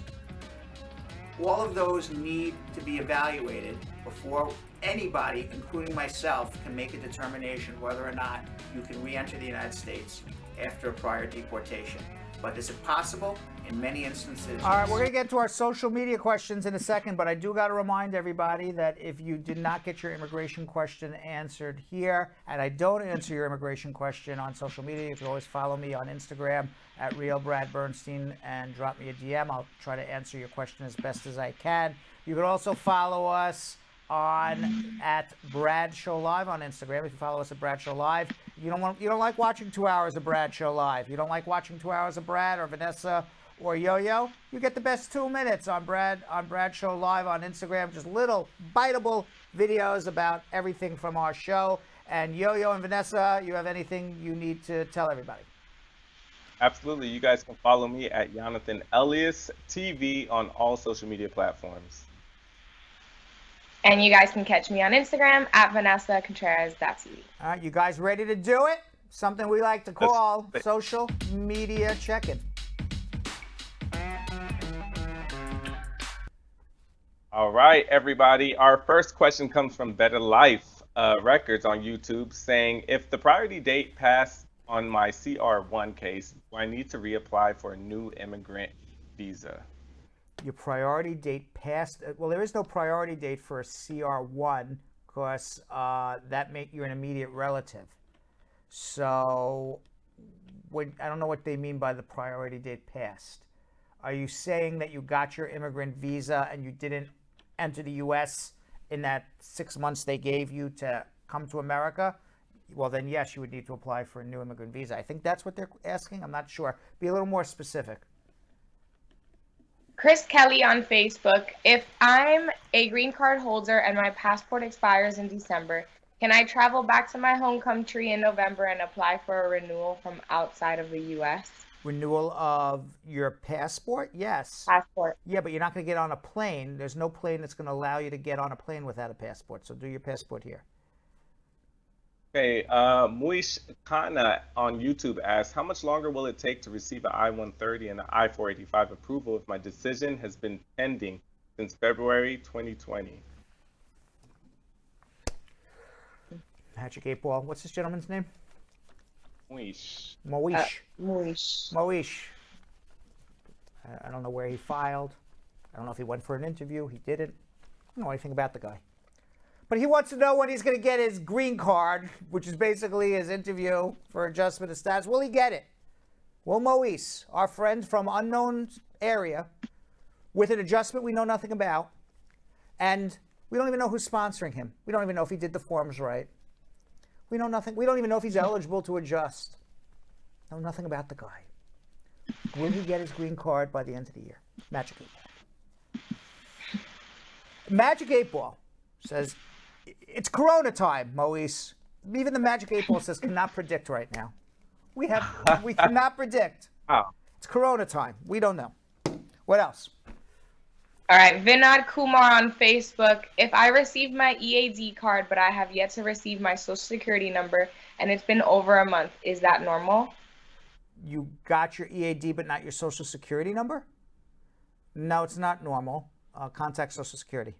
All of those need to be evaluated before anybody, including myself, can make a determination whether or not you can re-enter the United States after a prior deportation. But is it possible? In many instances. All right, we're going to get to our social media questions in a second, but I do got to remind everybody that if you did not get your immigration question answered here, and I don't answer your immigration question on social media, you can always follow me on Instagram at @RealBradBernstein and drop me a DM. I'll try to answer your question as best as I can. You can also follow us at Brad Show Live on Instagram. If you follow us at Brad Show Live, you don't like watching 2 hours of Brad Show Live. You don't like watching 2 hours of Brad or Vanessa or Yo-Yo. You get the best 2 minutes on Brad Show Live on Instagram. Just little biteable videos about everything from our show. And Yo-Yo and Vanessa, you have anything you need to tell everybody? Absolutely. You guys can follow me at Yonathan Elias TV on all social media platforms. And you guys can catch me on Instagram at Vanessa Contreras.tv. All right, you guys ready to do it? Something we like to call social media check-in. All right, everybody. Our first question comes from Better Life Records on YouTube saying, if the priority date passed on my CR1 case, do I need to reapply for a new immigrant visa? Your priority date passed. Well, there is no priority date for a CR1 because that makes you an immediate relative. So I don't know what they mean by the priority date passed. Are you saying that you got your immigrant visa and you didn't enter the U.S. in that 6 months they gave you to come to America? Well, then yes, you would need to apply for a new immigrant visa. I think that's what they're asking. I'm not sure. Be a little more specific. Chris Kelly on Facebook. If I'm a green card holder and my passport expires in December, can I travel back to my home country in November and apply for a renewal from outside of the U.S.? Renewal of your passport? Yes. Passport. Yeah, but you're not going to get on a plane. There's no plane that's going to allow you to get on a plane without a passport. So do your passport here. Okay, Muish Khanna on YouTube asks, how much longer will it take to receive an I-130 and an I-485 approval if my decision has been pending since February 2020? Magic 8 Ball. What's this gentleman's name? Muish. Moish. I don't know where he filed. I don't know if he went for an interview. He didn't. I don't know anything about the guy. But he wants to know when he's going to get his green card, which is basically his interview for adjustment of status. Will he get it? Will Moise, our friend from unknown area, with an adjustment we know nothing about, and we don't even know who's sponsoring him. We don't even know if he did the forms right. We know nothing. We don't even know if he's eligible to adjust. Know nothing about the guy. Will he get his green card by the end of the year? Magic 8 Ball. Magic 8 Ball says, it's Corona time, Moise. Even the Magic 8 Ball says cannot predict right now. We cannot predict. Oh. It's Corona time. We don't know. What else? All right, Vinod Kumar on Facebook. If I received my EAD card, but I have yet to receive my social security number, and it's been over a month, is that normal? You got your EAD, but not your social security number? No, it's not normal. Contact Social Security.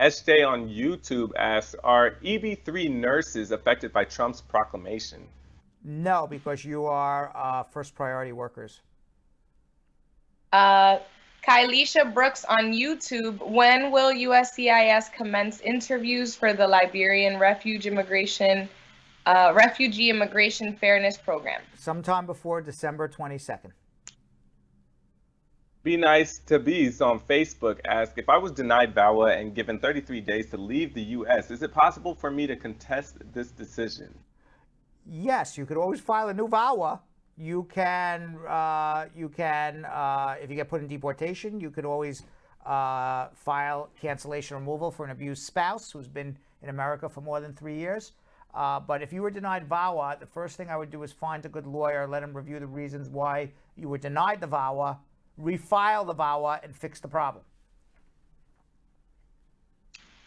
SJ on YouTube asks, are EB3 nurses affected by Trump's proclamation? No, because you are first priority workers. Kylisha Brooks on YouTube. When will USCIS commence interviews for the Liberian Refugee Immigration Fairness Program? Sometime before December 22nd. Be Nice to Bees on Facebook asks, if I was denied VAWA and given 33 days to leave the U.S., is it possible for me to contest this decision? Yes, you could always file a new VAWA. You can, if you get put in deportation, you could always file cancellation removal for an abused spouse who's been in America for more than 3 years. But if you were denied VAWA, the first thing I would do is find a good lawyer, let him review the reasons why you were denied the VAWA, refile the VAWA, and fix the problem.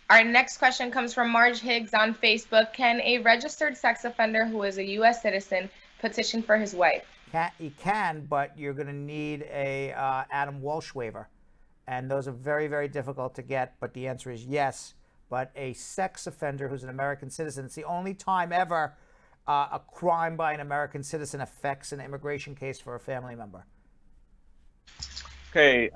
Our next question comes from Marge Higgs on Facebook. Can a registered sex offender who is a U.S. citizen petition for his wife? He can, but you're going to need a Adam Walsh waiver. And those are very, very difficult to get, but the answer is yes. But a sex offender who's an American citizen, it's the only time ever a crime by an American citizen affects an immigration case for a family member? Okay,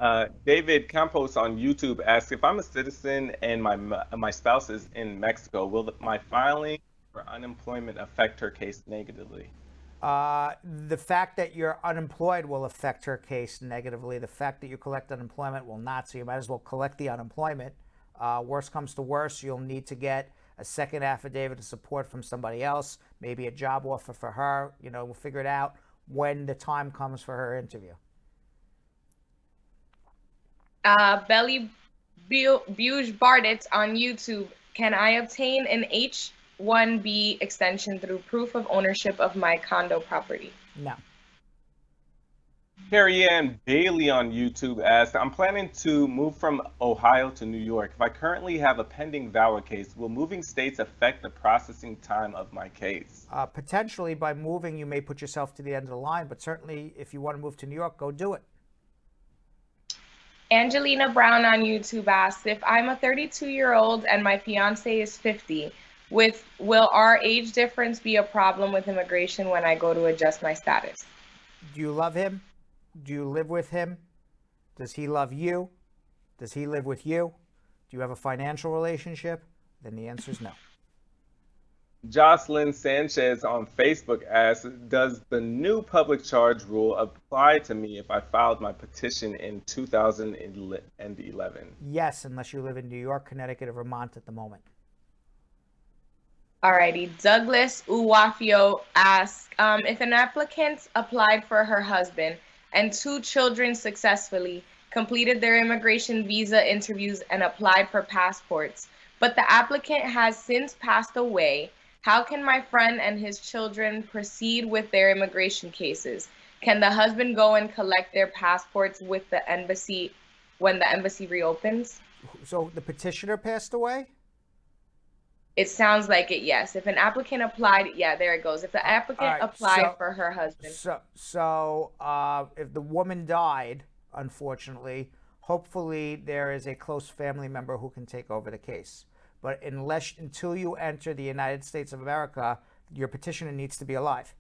David Campos on YouTube asks, if I'm a citizen and my spouse is in Mexico, will my filing for unemployment affect her case negatively? The fact that you're unemployed will affect her case negatively. The fact that you collect unemployment will not, so you might as well collect the unemployment. Worst comes to worst, you'll need to get a second affidavit of support from somebody else, maybe a job offer for her. We'll figure it out when the time comes for her interview. Belly Buge Barditz on YouTube. Can I obtain an H-1B extension through proof of ownership of my condo property? No. Carrie Ann Bailey on YouTube asks, I'm planning to move from Ohio to New York. If I currently have a pending VAWA case, will moving states affect the processing time of my case? Potentially, by moving, you may put yourself to the end of the line, but certainly if you want to move to New York, go do it. Angelina Brown on YouTube asks, if I'm a 32-year-old and my fiance is 50, will our age difference be a problem with immigration when I go to adjust my status? Do you love him? Do you live with him? Does he love you? Does he live with you? Do you have a financial relationship? Then the answer is no. Jocelyn Sanchez on Facebook asks, does the new public charge rule apply to me if I filed my petition in 2011? Yes, unless you live in New York, Connecticut, or Vermont at the moment. Alrighty, Douglas Uwafio asks, if an applicant applied for her husband and 2 children successfully, completed their immigration visa interviews and applied for passports, but the applicant has since passed away, how can my friend and his children proceed with their immigration cases? Can the husband go and collect their passports with the embassy when the embassy reopens? So the petitioner passed away? It sounds like it, yes. If an applicant applied, yeah, there it goes. If the applicant applied for her husband. So if the woman died, unfortunately, hopefully there is a close family member who can take over the case. But until you enter the United States of America, your petitioner needs to be alive.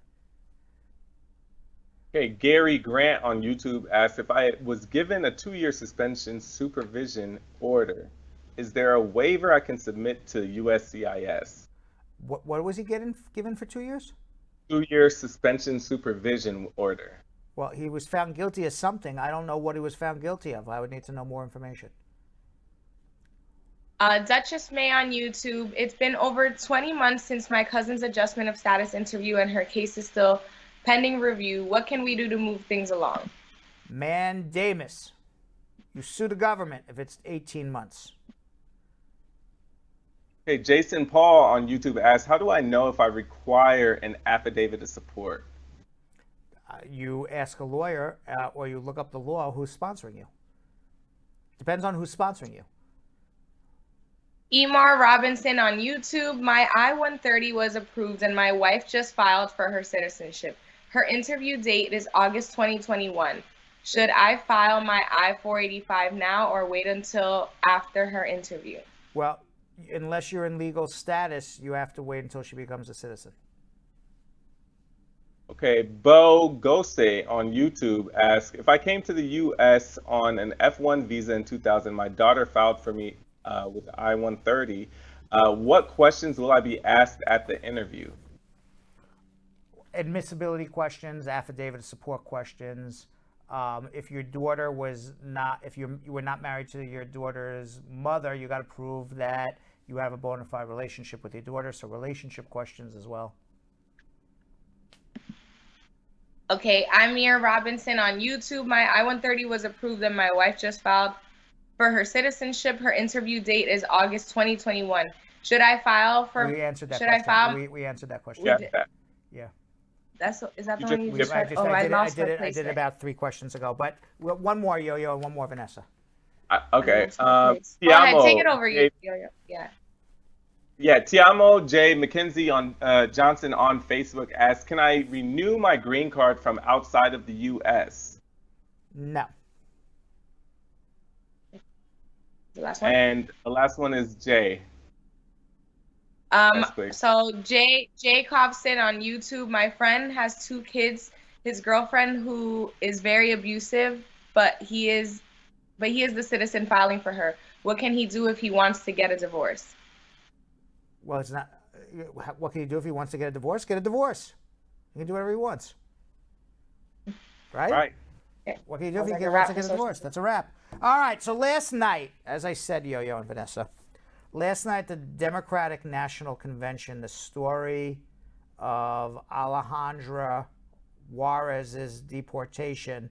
Okay, Gary Grant on YouTube asks, if I was given a 2-year suspension supervision order, is there a waiver I can submit to USCIS? What was he given for 2 years? 2-year suspension supervision order. Well, he was found guilty of something. I don't know what he was found guilty of. I would need to know more information. Duchess May on YouTube. It's been over 20 months since my cousin's adjustment of status interview and her case is still pending review. What can we do to move things along? Mandamus. You sue the government if it's 18 months. Okay, Jason Paul on YouTube asks, how do I know if I require an affidavit of support? You ask a lawyer or you look up the law who's sponsoring you. Depends on who's sponsoring you. Emar Robinson on YouTube. My I-130 was approved and my wife just filed for her citizenship. Her interview date is August 2021. Should I file my I-485 now or wait until after her interview? Well, unless you're in legal status, you have to wait until she becomes a citizen. Okay, Bo Gose on YouTube asks, if I came to the U.S. on an F1 visa in 2000, my daughter filed for me with I-130, what questions will I be asked at the interview? Admissibility questions, affidavit of support questions. If your daughter was not, if you were not married to your daughter's mother, you got to prove that you have a bona fide relationship with your daughter. So relationship questions as well. Okay, Amir Robinson on YouTube. My I-130 was approved and my wife just filed for her citizenship. Her interview date is August 2021. Should I file for? We answered that should question. I file? We answered that question. Yeah. Is that the one you just read? I did it about 3 questions ago. But one more, Yo-Yo, and one more, Vanessa. Okay. Go ahead, take it over, Yo-Yo. Yeah. Yeah, Tiamo J. McKenzie on Johnson on Facebook asks, can I renew my green card from outside of the U.S.? No. The last one? And the last one is Jay. Ness-quick. So Jay Cobson on YouTube. My friend has 2 kids. His girlfriend, who is very abusive, but he is the citizen filing for her. What can he do if he wants to get a divorce? Well, it's not. What can he do if he wants to get a divorce? Get a divorce. He can do whatever he wants. Right? Right. What can he do if he wants to get a divorce? That's a wrap. All right. So last night, as I said, Yo-Yo and Vanessa, last night the Democratic National Convention, the story of Alejandra Juarez's deportation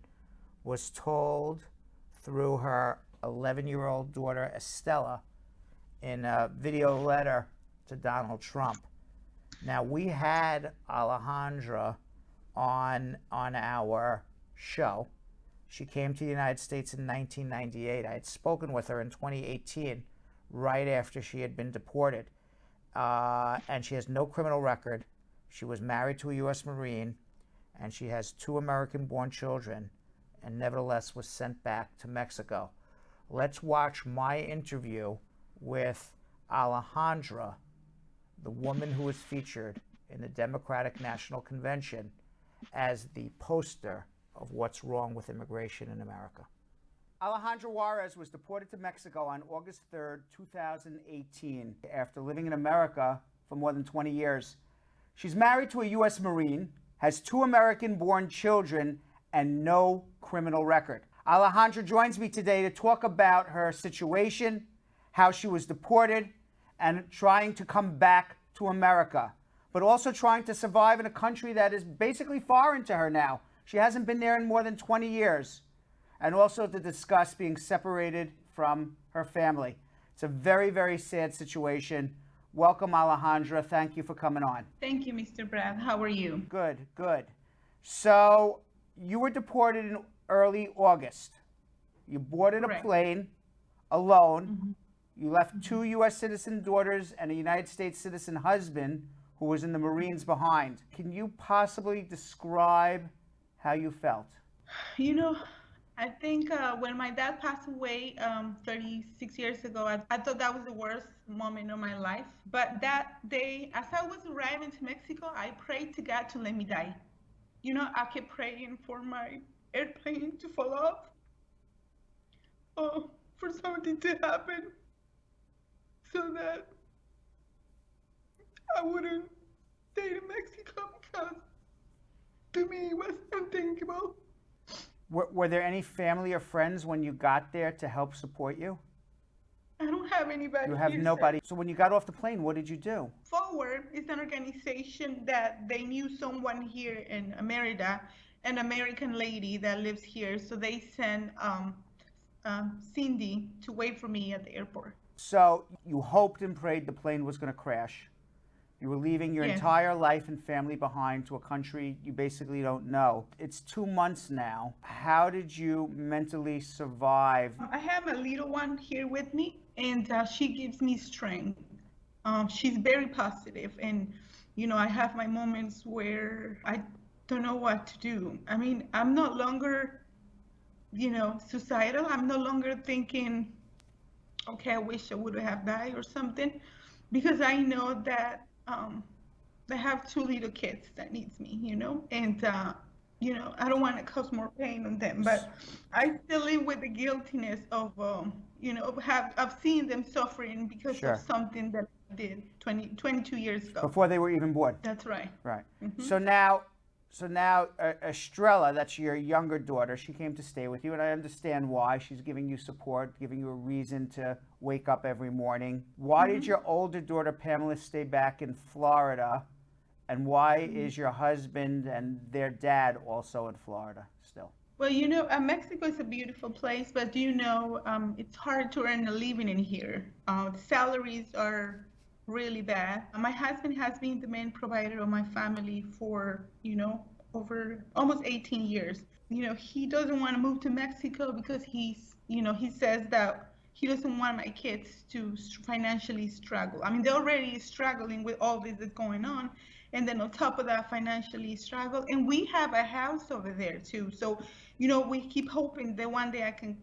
was told through her 11-year-old daughter Estella in a video letter to Donald Trump. Now, we had Alejandra on our show. She came to the United States in 1998. I had spoken with her in 2018, right after she had been deported. And she has no criminal record. She was married to a U.S. Marine, and she has 2 American-born children, and nevertheless was sent back to Mexico. Let's watch my interview with Alejandra, the woman who was featured in the Democratic National Convention as the poster of what's wrong with immigration in America. Alejandra Juarez was deported to Mexico on August 3rd, 2018, after living in America for more than 20 years. She's married to a U.S. Marine, has 2 American-born children, and no criminal record. Alejandra joins me today to talk about her situation, how she was deported, and trying to come back to America, but also trying to survive in a country that is basically foreign to her now. She hasn't been there in more than 20 years. And also to discuss being separated from her family. It's a very, very sad situation. Welcome, Alejandra. Thank you for coming on. Thank you, Mr. Brad. How are you? Good, good. So you were deported in early August. You boarded a plane alone. You left 2 U.S. citizen daughters and a United States citizen husband who was in the Marines behind. Can you possibly describe how you felt? You know, I think when my dad passed away 36 years ago, I thought that was the worst moment of my life. But that day, as I was arriving to Mexico, I prayed to God to let me die. You know, I kept praying for my airplane to fall off, for something to happen, so that I wouldn't stay in Mexico, because to me it was unthinkable. Were there any family or friends when you got there to help support you? I don't have anybody. You have here, nobody. sir. So when you got off the plane, what did you do? Forward is an organization that they knew someone here in America, an American lady that lives here. So they sent Cindy to wait for me at the airport. So you hoped and prayed the plane was going to crash. You were leaving your entire life and family behind to a country you basically don't know. It's 2 months now. How did you mentally survive? I have a little one here with me, and she gives me strength. She's very positive, and you know, I have my moments where I don't know what to do. I mean, I'm no longer, you know, suicidal. I'm no longer thinking, okay, I wish I would have died or something, because I know that I have 2 little kids that needs me, you know, and you know, I don't want to cause more pain on them, but I still live with the guiltiness of, you know, of seeing them suffering because of something that I did 22 years ago. Before they were even born. That's right. Right. Mhm. So now Estrella, that's your younger daughter, she came to stay with you, and I understand why. She's giving you support, giving you a reason to wake up every morning. Why did your older daughter, Pamela, stay back in Florida? And why is your husband and their dad also in Florida still? Well, you know, Mexico is a beautiful place, but you know, it's hard to earn a living in here. The salaries are really bad. My husband has been the main provider of my family for, you know, over almost 18 years. You know, he doesn't want to move to Mexico because he's, you know, he says that he doesn't want my kids to financially struggle. I mean, they're already struggling with all this that's going on. And then on top of that, financially struggle. And we have a house over there too. So, you know, we keep hoping that one day I can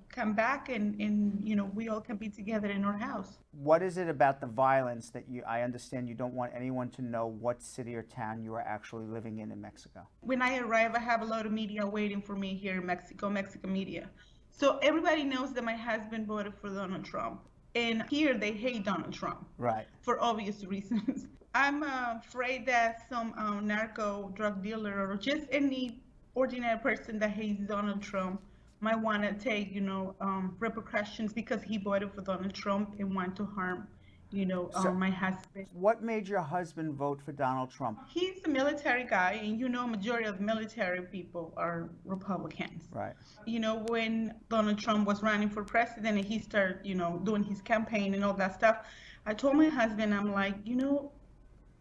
come back and we all can be together in our house. What is it about the violence that I understand you don't want anyone to know what city or town you are actually living in Mexico? When I arrive, I have a lot of media waiting for me here in Mexico media. So everybody knows that my husband voted for Donald Trump. And here they hate Donald Trump. Right. For obvious reasons. I'm afraid that some narco drug dealer or just any ordinary person that hates Donald Trump might want to take, repercussions because he voted for Donald Trump and want to harm, my husband. What made your husband vote for Donald Trump? He's a military guy, and majority of military people are Republicans. Right. When Donald Trump was running for president and he started, doing his campaign and all that stuff, I told my husband, I'm like,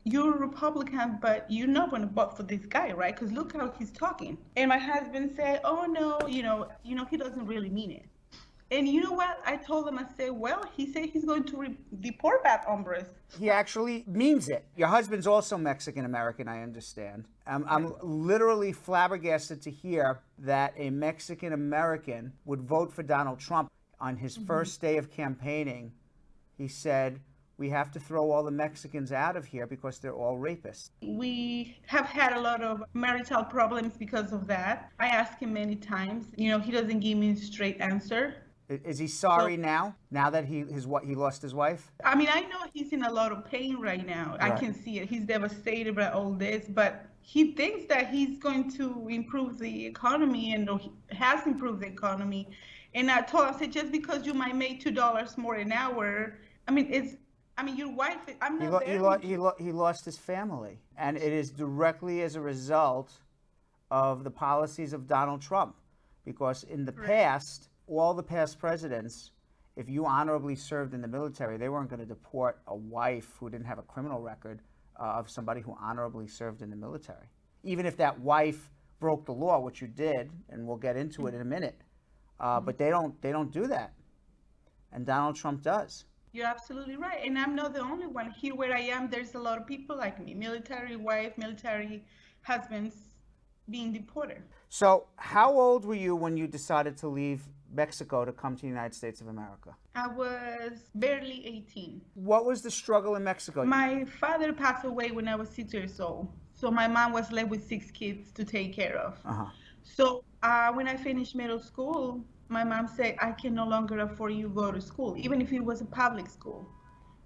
you're a Republican, but you're not going to vote for this guy, right? Because look how he's talking. And my husband said, oh, no, he doesn't really mean it. And you know what? I told him, I said, well, he said he's going to deport that hombres. He actually means it. Your husband's also Mexican-American, I understand. I'm literally flabbergasted to hear that a Mexican-American would vote for Donald Trump. On his first day of campaigning, he said, we have to throw all the Mexicans out of here because they're all rapists. We have had a lot of marital problems because of that. I asked him many times. He doesn't give me a straight answer. Is he sorry now that he lost his wife? I mean, I know he's in a lot of pain right now. Right. I can see it. He's devastated by all this, but he thinks that he's going to improve the economy and he has improved the economy. And I told him, I said, just because you might make $2 more an hour, your wife, I'm not he lost his family. And it is directly as a result of the policies of Donald Trump. Because in the past, all the past presidents, if you honorably served in the military, they weren't going to deport a wife who didn't have a criminal record of somebody who honorably served in the military. Even if that wife broke the law, which you did, and we'll get into it in a minute. But they don't do that. And Donald Trump does. You're absolutely right. And I'm not the only one. Here where I am, there's a lot of people like me, military wife, military husbands being deported. So how old were you when you decided to leave Mexico to come to the United States of America? I was barely 18. What was the struggle in Mexico? My father passed away when I was 6 years old. So my mom was left with 6 kids to take care of. So when I finished middle school, my mom said, I can no longer afford you to go to school, even if it was a public school.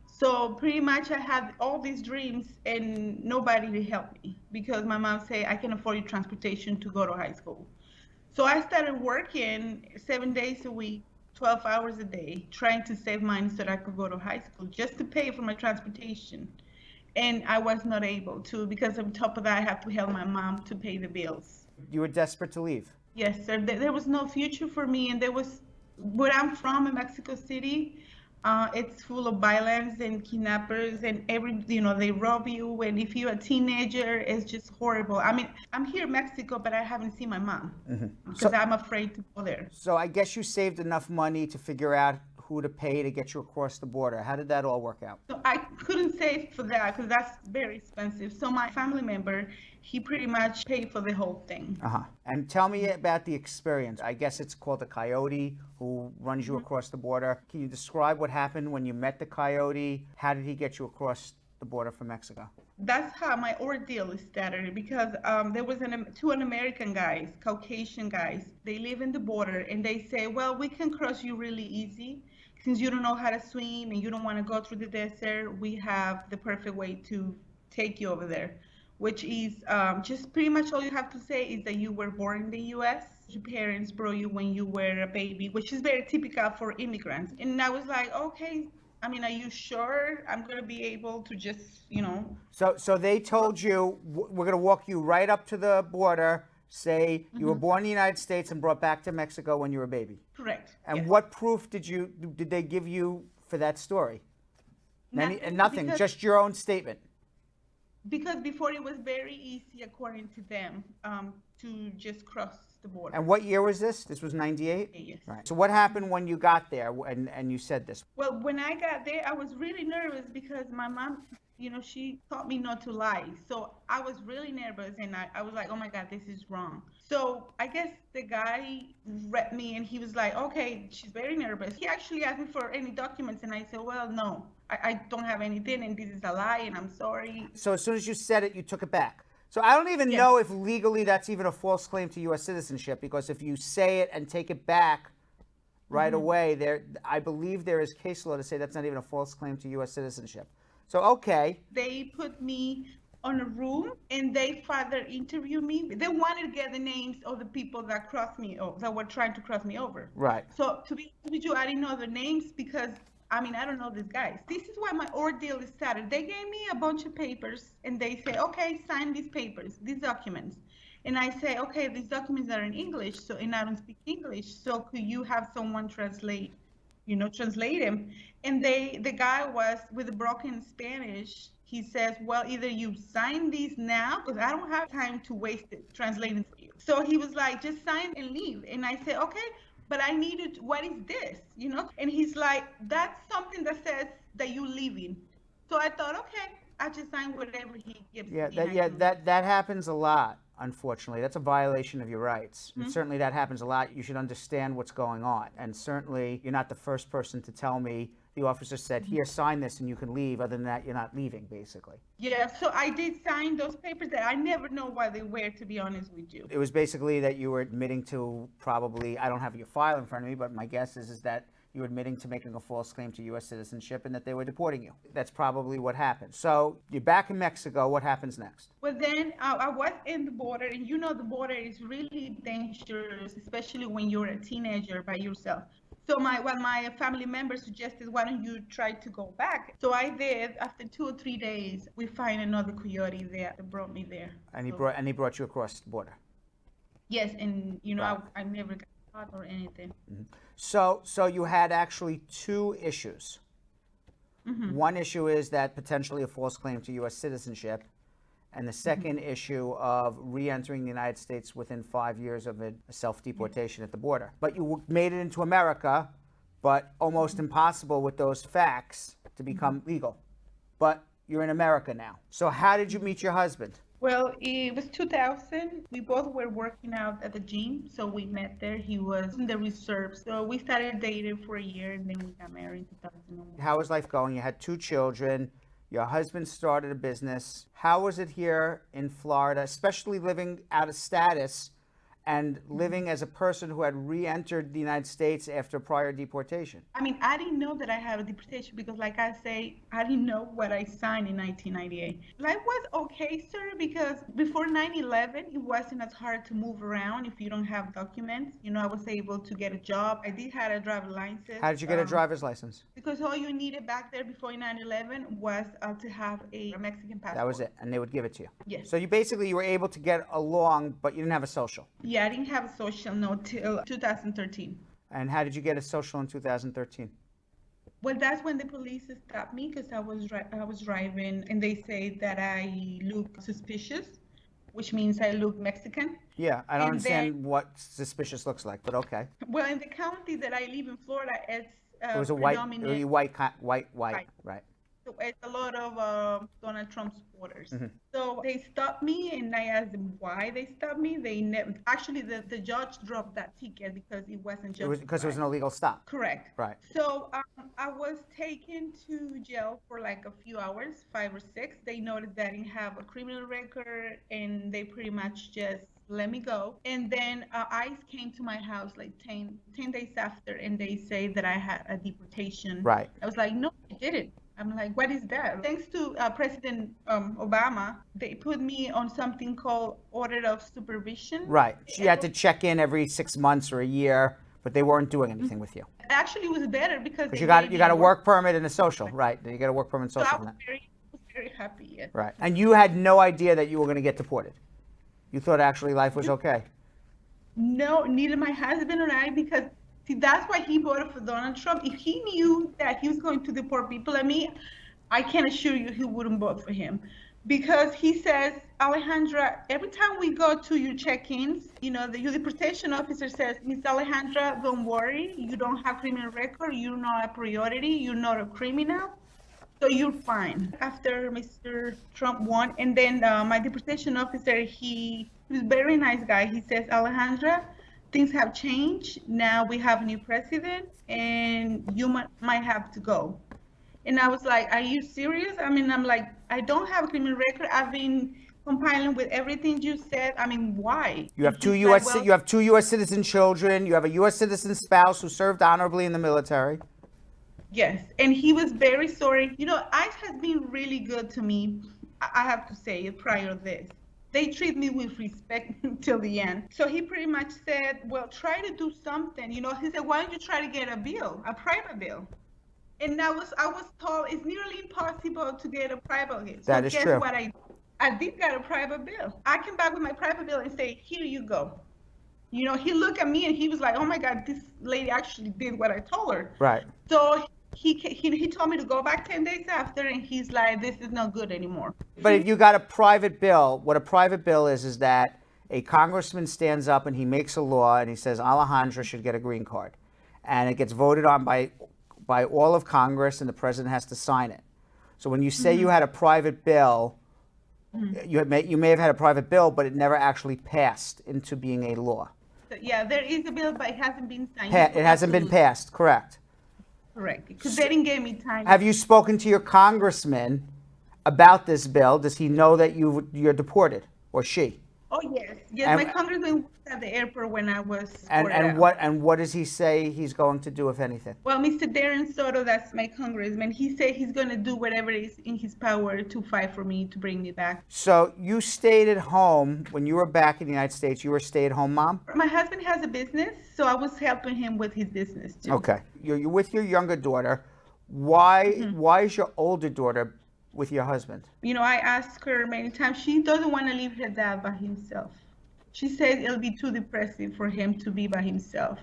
So pretty much I had all these dreams and nobody to help me because my mom said, I can afford you transportation to go to high school. So I started working 7 days a week, 12 hours a day, trying to save money so that I could go to high school just to pay for my transportation. And I was not able to because on top of that, I had to help my mom to pay the bills. You were desperate to leave? Yes, sir. There was no future for me. And where I'm from in Mexico City, it's full of violence and kidnappers and they rob you. And if you're a teenager, it's just horrible. I mean, I'm here in Mexico, but I haven't seen my mom because I'm afraid to go there. So I guess you saved enough money to figure out who to pay to get you across the border. How did that all work out? So I couldn't save for that because that's very expensive. So my family member, he pretty much paid for the whole thing. And tell me about the experience. I guess it's called the coyote who runs you across the border. Can you describe what happened when you met the coyote? How did he get you across the border from Mexico? That's how my ordeal started because there was two American guys, Caucasian guys. They live in the border and they say, well, we can cross you really easy. Since you don't know how to swim and you don't want to go through the desert, we have the perfect way to take you over there, which is just pretty much all you have to say is that you were born in the U.S. Your parents brought you when you were a baby, which is very typical for immigrants. And I was like, okay, are you sure I'm going to be able to just, So they told you, we're going to walk you right up to the border, say you were born in the United States and brought back to Mexico when you were a baby. Correct. And what proof did they give you for that story? Nothing, just your own statement. Because before it was very easy, according to them, to just cross the border. And what year was this? This was 98? Yes. Right. So what happened when you got there and you said this? Well, when I got there, I was really nervous because my mom she taught me not to lie. So I was really nervous and I was like, oh my God, this is wrong. So I guess the guy read me and he was like, okay, she's very nervous. He actually asked me for any documents and I said, well, no, I don't have anything and this is a lie and I'm sorry. So as soon as you said it, you took it back. So I don't even know if legally that's even a false claim to U.S. citizenship, because if you say it and take it back right away, I believe there is case law to say that's not even a false claim to U.S. citizenship. So, okay. They put me on a room and they further interviewed me. They wanted to get the names of the people that crossed me, that were trying to cross me over. Right. So to be honest with you, I didn't know the names because I don't know these guys. This is why my ordeal started. They gave me a bunch of papers and they say, okay, sign these papers, these documents. And I say, okay, these documents are in English, and I don't speak English. So could you have someone translate them? And the guy was with a broken Spanish. He says, well, either you sign these now, because I don't have time to waste it translating for you. So he was like, just sign and leave. And I said, okay, but I needed, what is this? And he's like, that's something that says that you're leaving. So I thought, okay, I just sign whatever he gives me. That happens a lot, unfortunately. That's a violation of your rights. And certainly that happens a lot. You should understand what's going on. And certainly you're not the first person to tell me. The officer said, here, sign this and you can leave. Other than that, you're not leaving, basically. Yeah, so I did sign those papers that I never know why they were, to be honest with you. It was basically that you were admitting to probably, I don't have your file in front of me, but my guess is that you were admitting to making a false claim to U.S. citizenship and that they were deporting you. That's probably what happened. So you're back in Mexico. What happens next? Well, then I was in the border, and the border is really dangerous, especially when you're a teenager by yourself. So my family members suggested, why don't you try to go back? So I did. After 2 or 3 days, we find another coyote there that brought me there. And he brought you across the border. Yes, and I never got caught or anything. So you had actually 2 issues. One issue is that potentially a false claim to U.S. citizenship, and the second issue of re-entering the United States within 5 years of a self-deportation at the border. But you made it into America, but almost impossible with those facts to become legal. But you're in America now. So how did you meet your husband? Well, it was 2000. We both were working out at the gym, so we met there. He was in the reserve. So we started dating for a year, and then we got married in 2001. How was life going? You had 2 children. Your husband started a business. How was it here in Florida, especially living out of status and living as a person who had re-entered the United States after prior deportation? I didn't know that I had a deportation because, like I say, I didn't know what I signed in 1998. Life was okay, sir, because before 9/11, it wasn't as hard to move around if you don't have documents. I was able to get a job. I did have a driver's license. How did you get a driver's license? Because all you needed back there before 9/11 was to have a Mexican passport. That was it, and they would give it to you. Yes. So you were able to get along, but you didn't have a social. Yeah, I didn't have a social note till 2013. And how did you get a social in 2013? Well, that's when the police stopped me because I was driving, and they say that I look suspicious, which means I look Mexican. Yeah, I don't understand what suspicious looks like, but okay. Well, in the county that I live in Florida, it's it was a white, right. So it's a lot of Donald Trump supporters. So they stopped me, and I asked them why they stopped me. They never actually the judge dropped that ticket because it wasn't just because it was an illegal stop. Correct. Right. So I was taken to jail for like a few hours, 5 or 6. They noted that I didn't have a criminal record, and they pretty much just let me go. And then ICE came to my house like 10 days after, and they say that I had a deportation. Right. I was like, no, I didn't. I'm like, what is that? Thanks to President Obama, they put me on something called order of supervision. Right. You had to check in every 6 months or a year, but they weren't doing anything with you. Actually, it was better because you got a work permit and a social, right? You got a work permit and social. So I was very happy. Yes. Right. And you had no idea that you were going to get deported. You thought actually life was okay. No, neither my husband or I, because see, that's why he voted for Donald Trump. If he knew that he was going to deport people, I can assure you he wouldn't vote for him. Because he says, Alejandra, every time we go to your check-ins, your deportation officer says, Miss Alejandra, don't worry, you don't have criminal record, you're not a priority, you're not a criminal. So you're fine. After Mr. Trump won, and then my deportation officer, he was a very nice guy. He says, Alejandra, things have changed. Now we have a new president, and you might have to go. And I was like, are you serious? I mean, I'm like, I don't have a criminal record. I've been compiling with everything you said. I mean, why? You have two He's U.S. like, well, you have two U.S. citizen children. You have a U.S. citizen spouse who served honorably in the military. yes, and he was very sorry. You know, ICE has been really good to me, I have to say, prior to this. They treat me with respect until the end. So he pretty much said, well, try to do something. You know, he said, why don't you try to get a bill, a private bill? And I was told it's nearly impossible to get a private bill. So That is guess true. what I did get a private bill. I came back with my private bill and say, here you go. You know, he looked at me and he was like, oh my God, this lady actually did what I told her. Right. So he told me to go back 10 days after, and he's like, this is not good anymore. But if you got a private bill, what a private bill is that a congressman stands up and he makes a law and he says Alejandra should get a green card. And it gets voted on by all of Congress, and the president has to sign it. So when you say you had a private bill, you may have had a private bill, but it never actually passed into being a law. So, yeah, there is a bill, but it hasn't been signed. It hasn't been passed, correct? Correct, because they didn't give me time. Have you spoken to your congressman about this bill? Does he know that you're deported, or she? Oh yes, yes. And- My congressman was at the airport when I was. And what does he say he's going to do, if anything? Well, Mr. Darren Soto, that's my congressman. He said he's going to do whatever is in his power to fight for me to bring me back. So you stayed at home when you were back in the United States. You were a stay-at-home mom? My husband has a business, so I was helping him with his business too. Okay. You're with your younger daughter. Why is your older daughter with your husband? You know, I asked her many times. She doesn't want to leave her dad by himself. She says it'll be too depressing for him to be by himself.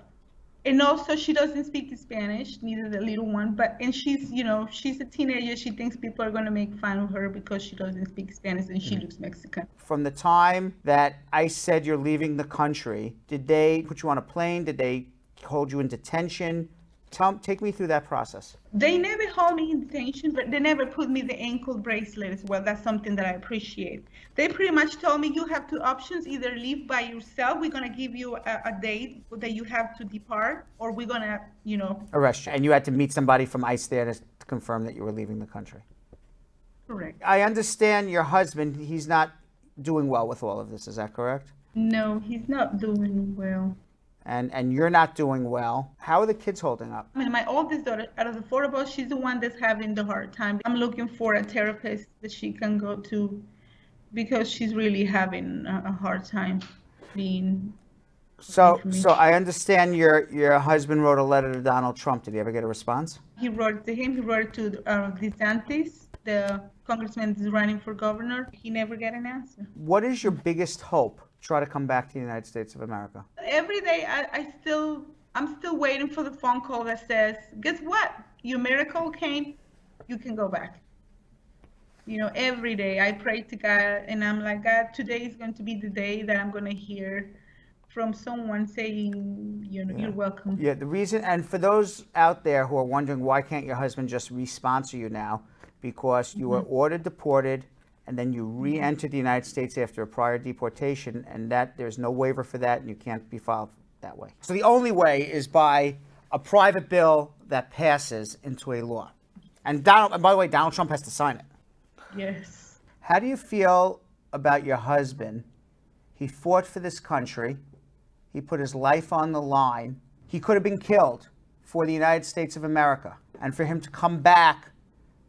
And also, she doesn't speak Spanish, neither the little one. And she's, you know, she's a teenager. She thinks people are going to make fun of her because she doesn't speak Spanish and she looks Mexican. From the time that ICE said you're leaving the country, did they put you on a plane? Did they hold you in detention? Take me through that process. They never hold me in detention, but they never put me the ankle bracelet as well. That's something that I appreciate. They pretty much told me you have two options: either leave by yourself, we're gonna give you a date that you have to depart, or we're gonna, you know, Arrest you. And you had to meet somebody from ICE there to confirm that you were leaving the country. correct. I understand your husband, he's not doing well with all of this. Is that correct? No, he's not doing well. And you're not doing well. How are the kids holding up? I mean, my oldest daughter, out of the four of us, she's the one that's having the hard time. I'm looking for a therapist that she can go to because she's really having a hard time being. So I understand your husband wrote a letter to Donald Trump. Did he ever get a response? He wrote it to him. He wrote it to DeSantis, the congressman that's running for governor. He never got an answer. What is your biggest hope? Try to come back to the United States of America. Every day, I'm still waiting for the phone call that says, guess what? Your miracle came. You can go back. You know, every day I pray to God and I'm like, God, today is going to be the day that I'm going to hear from someone saying, you know, you're welcome. Yeah, the reason, and for those out there who are wondering why can't your husband just re-sponsor you now, because you were ordered deported and then you re-entered the United States after a prior deportation, and that there's no waiver for that and you can't be filed that way. So the only way is by a private bill that passes into a law. And by the way, Donald Trump has to sign it. Yes. How do you feel about your husband? He fought for this country. He put his life on the line. He could have been killed for the United States of America. And for him to come back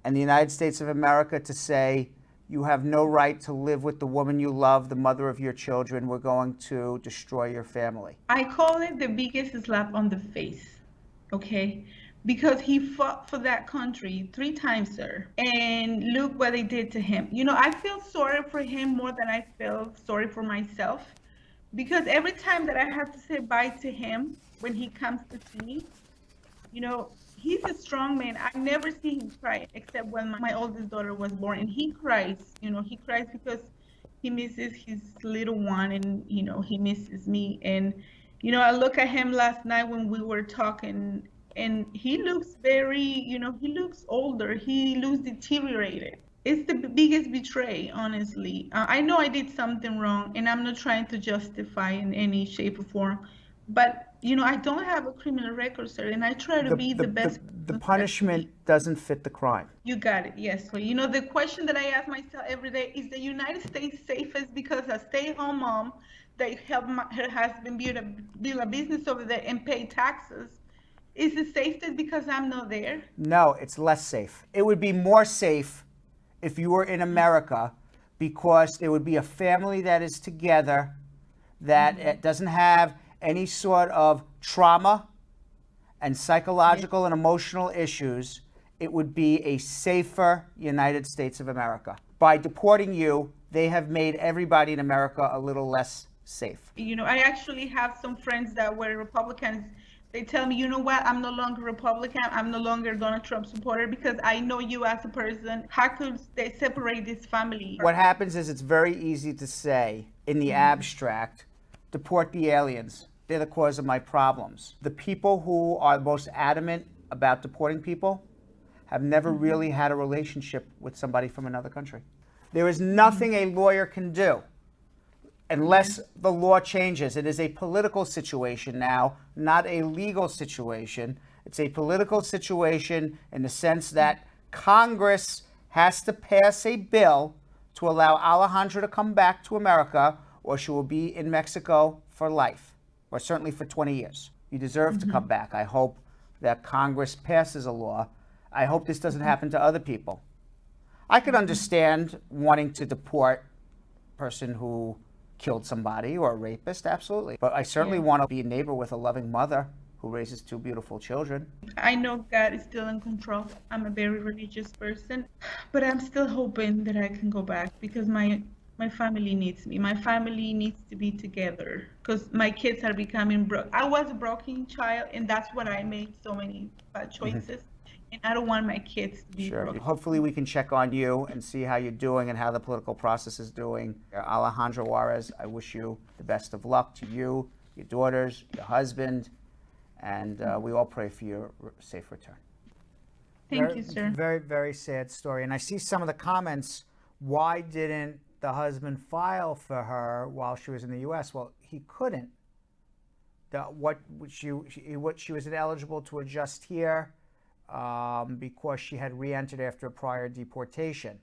and the United States of America to say, you have no right to live with the woman you love, the mother of your children. We're going to destroy your family. I call it the biggest slap on the face, okay? Because he fought for that country 3 times, sir. And look what they did to him. You know, I feel sorry for him more than I feel sorry for myself. Because every time that I have to say bye to him when he comes to see me, you know, he's a strong man. I never see him cry except when my oldest daughter was born. And he cries, you know, he cries because he misses his little one and, you know, he misses me. And, you know, I look at him last night when we were talking and he looks very, he looks older. He looks deteriorated. It's the biggest betray, honestly. I know I did something wrong, and I'm not trying to justify in any shape or form, but I don't have a criminal record, sir, and I try to be the best. The punishment doesn't fit the crime. You got it. Yes. So, the question that I ask myself every day is: the United States safest because a stay-at-home mom that helped her husband build a business over there and pay taxes? Is it safest because I'm not there? No, it's less safe. It would be more safe if you were in America, because there would be a family that is together, that doesn't have any sort of trauma and psychological and emotional issues. It would be a safer United States of America. By deporting you, they have made everybody in America a little less safe. I actually have some friends that were Republicans. They tell me, you know what, I'm no longer Republican. I'm no longer Donald Trump supporter because I know you as a person. How could they separate this family? What happens is it's very easy to say in the abstract, deport the aliens. They're the cause of my problems. The people who are most adamant about deporting people have never really had a relationship with somebody from another country. There is nothing a lawyer can do unless the law changes. It is a political situation now, not a legal situation. It's a political situation in the sense that Congress has to pass a bill to allow Alejandra to come back to America, or she will be in Mexico for life, or certainly for 20 years. You deserve to come back. I hope that Congress passes a law. I hope this doesn't happen to other people. I could understand wanting to deport a person who killed somebody or a rapist, absolutely. But I certainly want to be a neighbor with a loving mother who raises two beautiful children. I know God is still in control. I'm a very religious person, but I'm still hoping that I can go back because my family needs me. My family needs to be together because my kids are becoming broke. I was a broken child, and that's what I made so many bad choices. And I don't want my kids to be broken. Hopefully we can check on you and see how you're doing and how the political process is doing. Alejandra Juarez, I wish you the best of luck to you, your daughters, your husband, and we all pray for your safe return. Thank you, sir. Very, very sad story. And I see some of the comments, why didn't the husband file for her while she was in the U.S.? Well, he couldn't. She was ineligible to adjust here because she had re-entered after a prior deportation.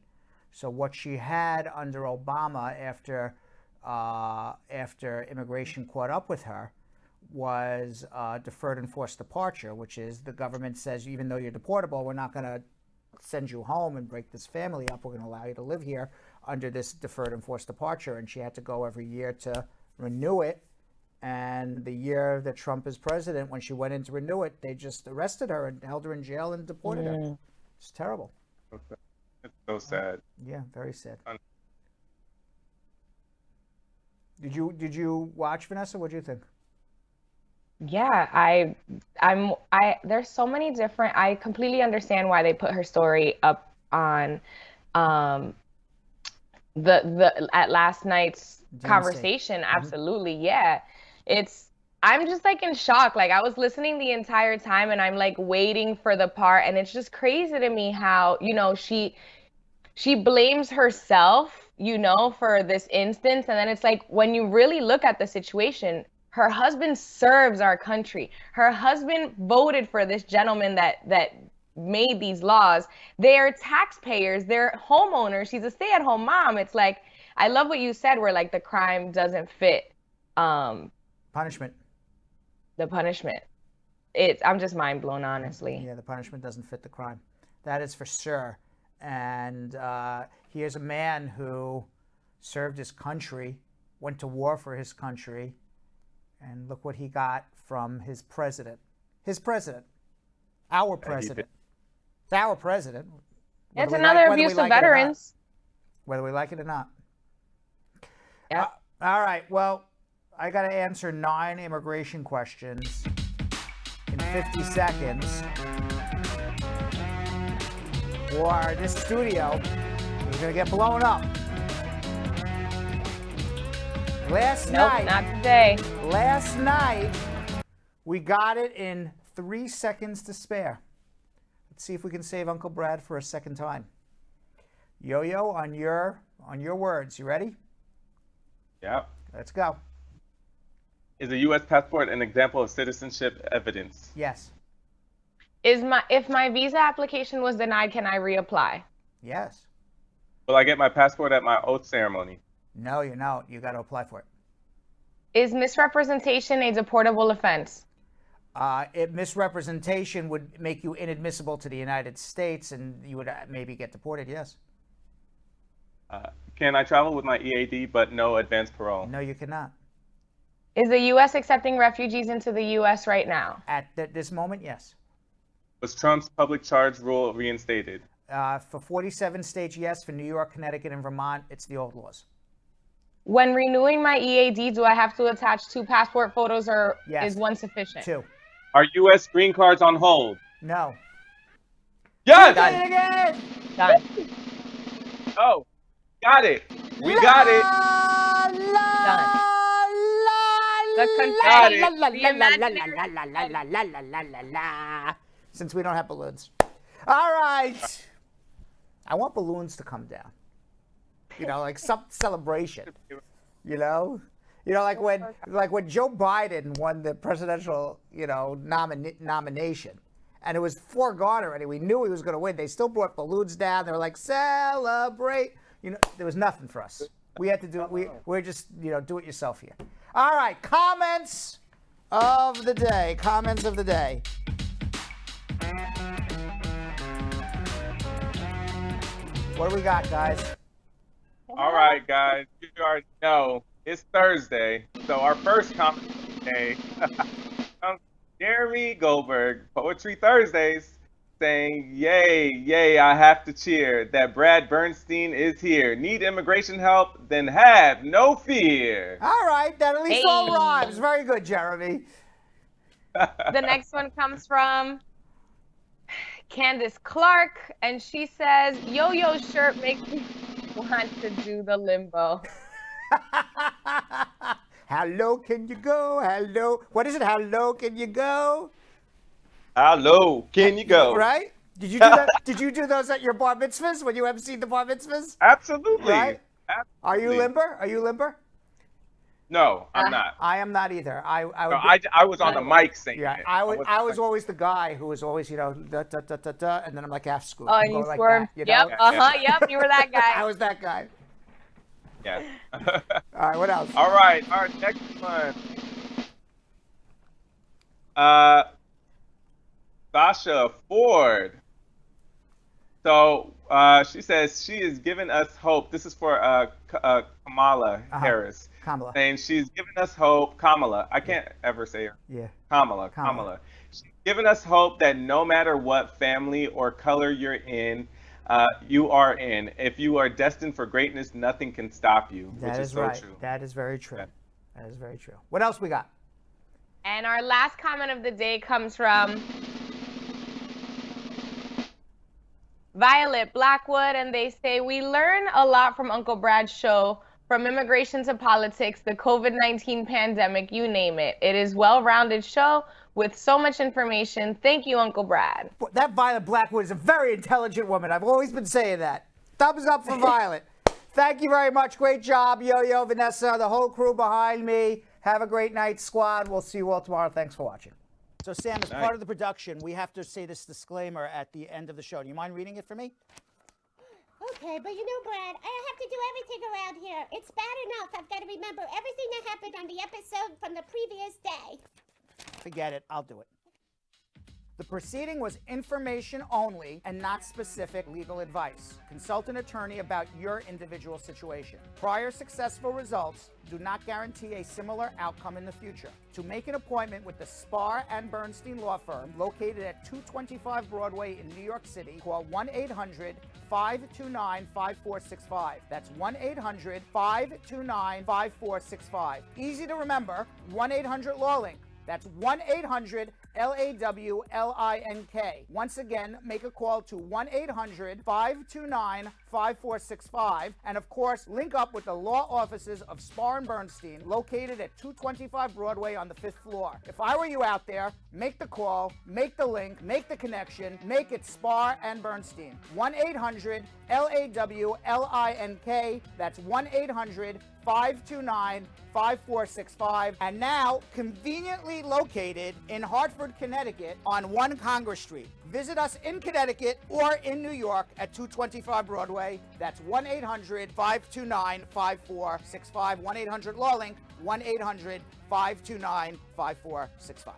So what she had under Obama after immigration caught up with her was deferred enforced departure, which is the government says, even though you're deportable, we're not going to send you home and break this family up. We're going to allow you to live here under this deferred enforced departure. And she had to go every year to renew it. And the year that Trump is president, when she went in to renew it, they just arrested her and held her in jail and deported her. It's terrible. It's so sad. Yeah, very sad. Did you watch, Vanessa? What do you think? Yeah, there's so many different, I completely understand why they put her story up on at last night's conversation. Absolutely. Yeah. I'm just like in shock. Like I was listening the entire time and I'm like waiting for the part, and it's just crazy to me how, she blames herself, for this instance. And then it's like, when you really look at the situation, her husband serves our country. Her husband voted for this gentleman that made these laws. They're taxpayers, they're homeowners. She's a stay-at-home mom. It's like, I love what you said, where like the crime doesn't fit punishment. The punishment. I'm just mind blown, honestly. Yeah, the punishment doesn't fit the crime. That is for sure. And here's a man who served his country, went to war for his country, and look what he got from his president. His president. Our president. It's our president. It's another abuse of veterans. Whether we like it or not. Yeah. All right. Well, I got to answer 9 immigration questions in 50 seconds. Or this studio is going to get blown up. Last night, not today. Last night, we got it in 3 seconds to spare. Let's see if we can save Uncle Brad for a second time. Yo-Yo, on your words. You ready? Yeah. Let's go. Is a U.S. passport an example of citizenship evidence? Yes. If my visa application was denied, can I reapply? Yes. Will I get my passport at my oath ceremony? No, you don't. You got to apply for it. Is misrepresentation a deportable offense? Misrepresentation would make you inadmissible to the United States, and you would maybe get deported. Yes. Can I travel with my EAD but no advance parole? No, you cannot. Is the U.S. accepting refugees into the U.S. right now? At this moment, yes. Was Trump's public charge rule reinstated? For 47 states, yes. For New York, Connecticut, and Vermont, it's the old laws. When renewing my EAD, do I have to attach 2 passport photos, or Yes. is one sufficient? 2. Are U.S. green cards on hold? No. Yes! Done it again! Done. Oh, got it. We got it. Done. The Confederate. Since we don't have balloons. All right. I want balloons to come down. You know, like some celebration. You know, like when Joe Biden won the presidential, nomination, and it was foregone already. We knew he was going to win. They still brought balloons down. They were like, celebrate. There was nothing for us. We had to do it. We're just, do it yourself here. All right, comments of the day. Comments of the day. What do we got, guys? All right, guys. You already know it's Thursday. So our first comment of the day comes from Jeremy Goldberg, Poetry Thursdays, saying, yay, I have to cheer that Brad Bernstein is here. Need immigration help? Then have no fear. All right, that at least all rhymes. Very good, Jeremy. The next one comes from Candace Clark, and she says, Yo-Yo shirt makes me want to do the limbo. How low can you go? How low? What is it? How low can you go? How low can you go? Right? Did you do that? Did you do those at your bar mitzvahs when you emceed the bar mitzvahs? Absolutely. Right? Absolutely. Are you limber? Are you limber? No, I'm not. I am not either. I was on the mic singing. Yeah, it. I was always the guy who was always, da, da, da, da, da, and then I'm like half scoop. Oh, and you squirm. Like yep, yep, you were that guy. I was that guy. Yes. All right, what else? All right, our next one. Sasha Ford. So she says she is giving us hope. This is for Kamala Harris. Kamala. Saying she's giving us hope. Kamala. I can't ever say her. Yeah. Kamala. She's giving us hope that no matter what family or color you're in, you are in. If you are destined for greatness, nothing can stop you. That which is so right. true. That is very true. That is very true. What else we got? And our last comment of the day comes from Violet Blackwood, and they say, we learn a lot from Uncle Brad's show, from immigration to politics, the COVID-19 pandemic, you name it. It is a well-rounded show with so much information. Thank you, Uncle Brad. That Violet Blackwood is a very intelligent woman. I've always been saying that. Thumbs up for Violet. Thank you very much. Great job, Yo-Yo, Vanessa, the whole crew behind me. Have a great night, squad. We'll see you all tomorrow. Thanks for watching. So, Sam, as part of the production, we have to say this disclaimer at the end of the show. Do you mind reading it for me? Okay, but Brad, I have to do everything around here. It's bad enough I've got to remember everything that happened on the episode from the previous day. Forget it. I'll do it. The proceeding was information only and not specific legal advice. Consult an attorney about your individual situation. Prior successful results do not guarantee a similar outcome in the future. To make an appointment with the Spar and Bernstein Law Firm, located at 225 Broadway in New York City, call 1-800-529-5465. That's 1-800-529-5465. Easy to remember, 1-800-LAW-LINK. That's 1-800-LAWLINK. Once again, make a call to 1-800-529-5465. And of course, link up with the law offices of Spar and Bernstein, located at 225 Broadway on the 5th floor. If I were you out there, make the call, make the link, make the connection, make it Spar and Bernstein. 1-800-LAWLINK. That's 1-800-529-5465. And now, conveniently located in Hartford, Connecticut on 1 Congress Street. Visit us in Connecticut or in New York at 225 Broadway. That's 1-800-529-5465. 1-800-LAW-LINK. 1-800-529-5465.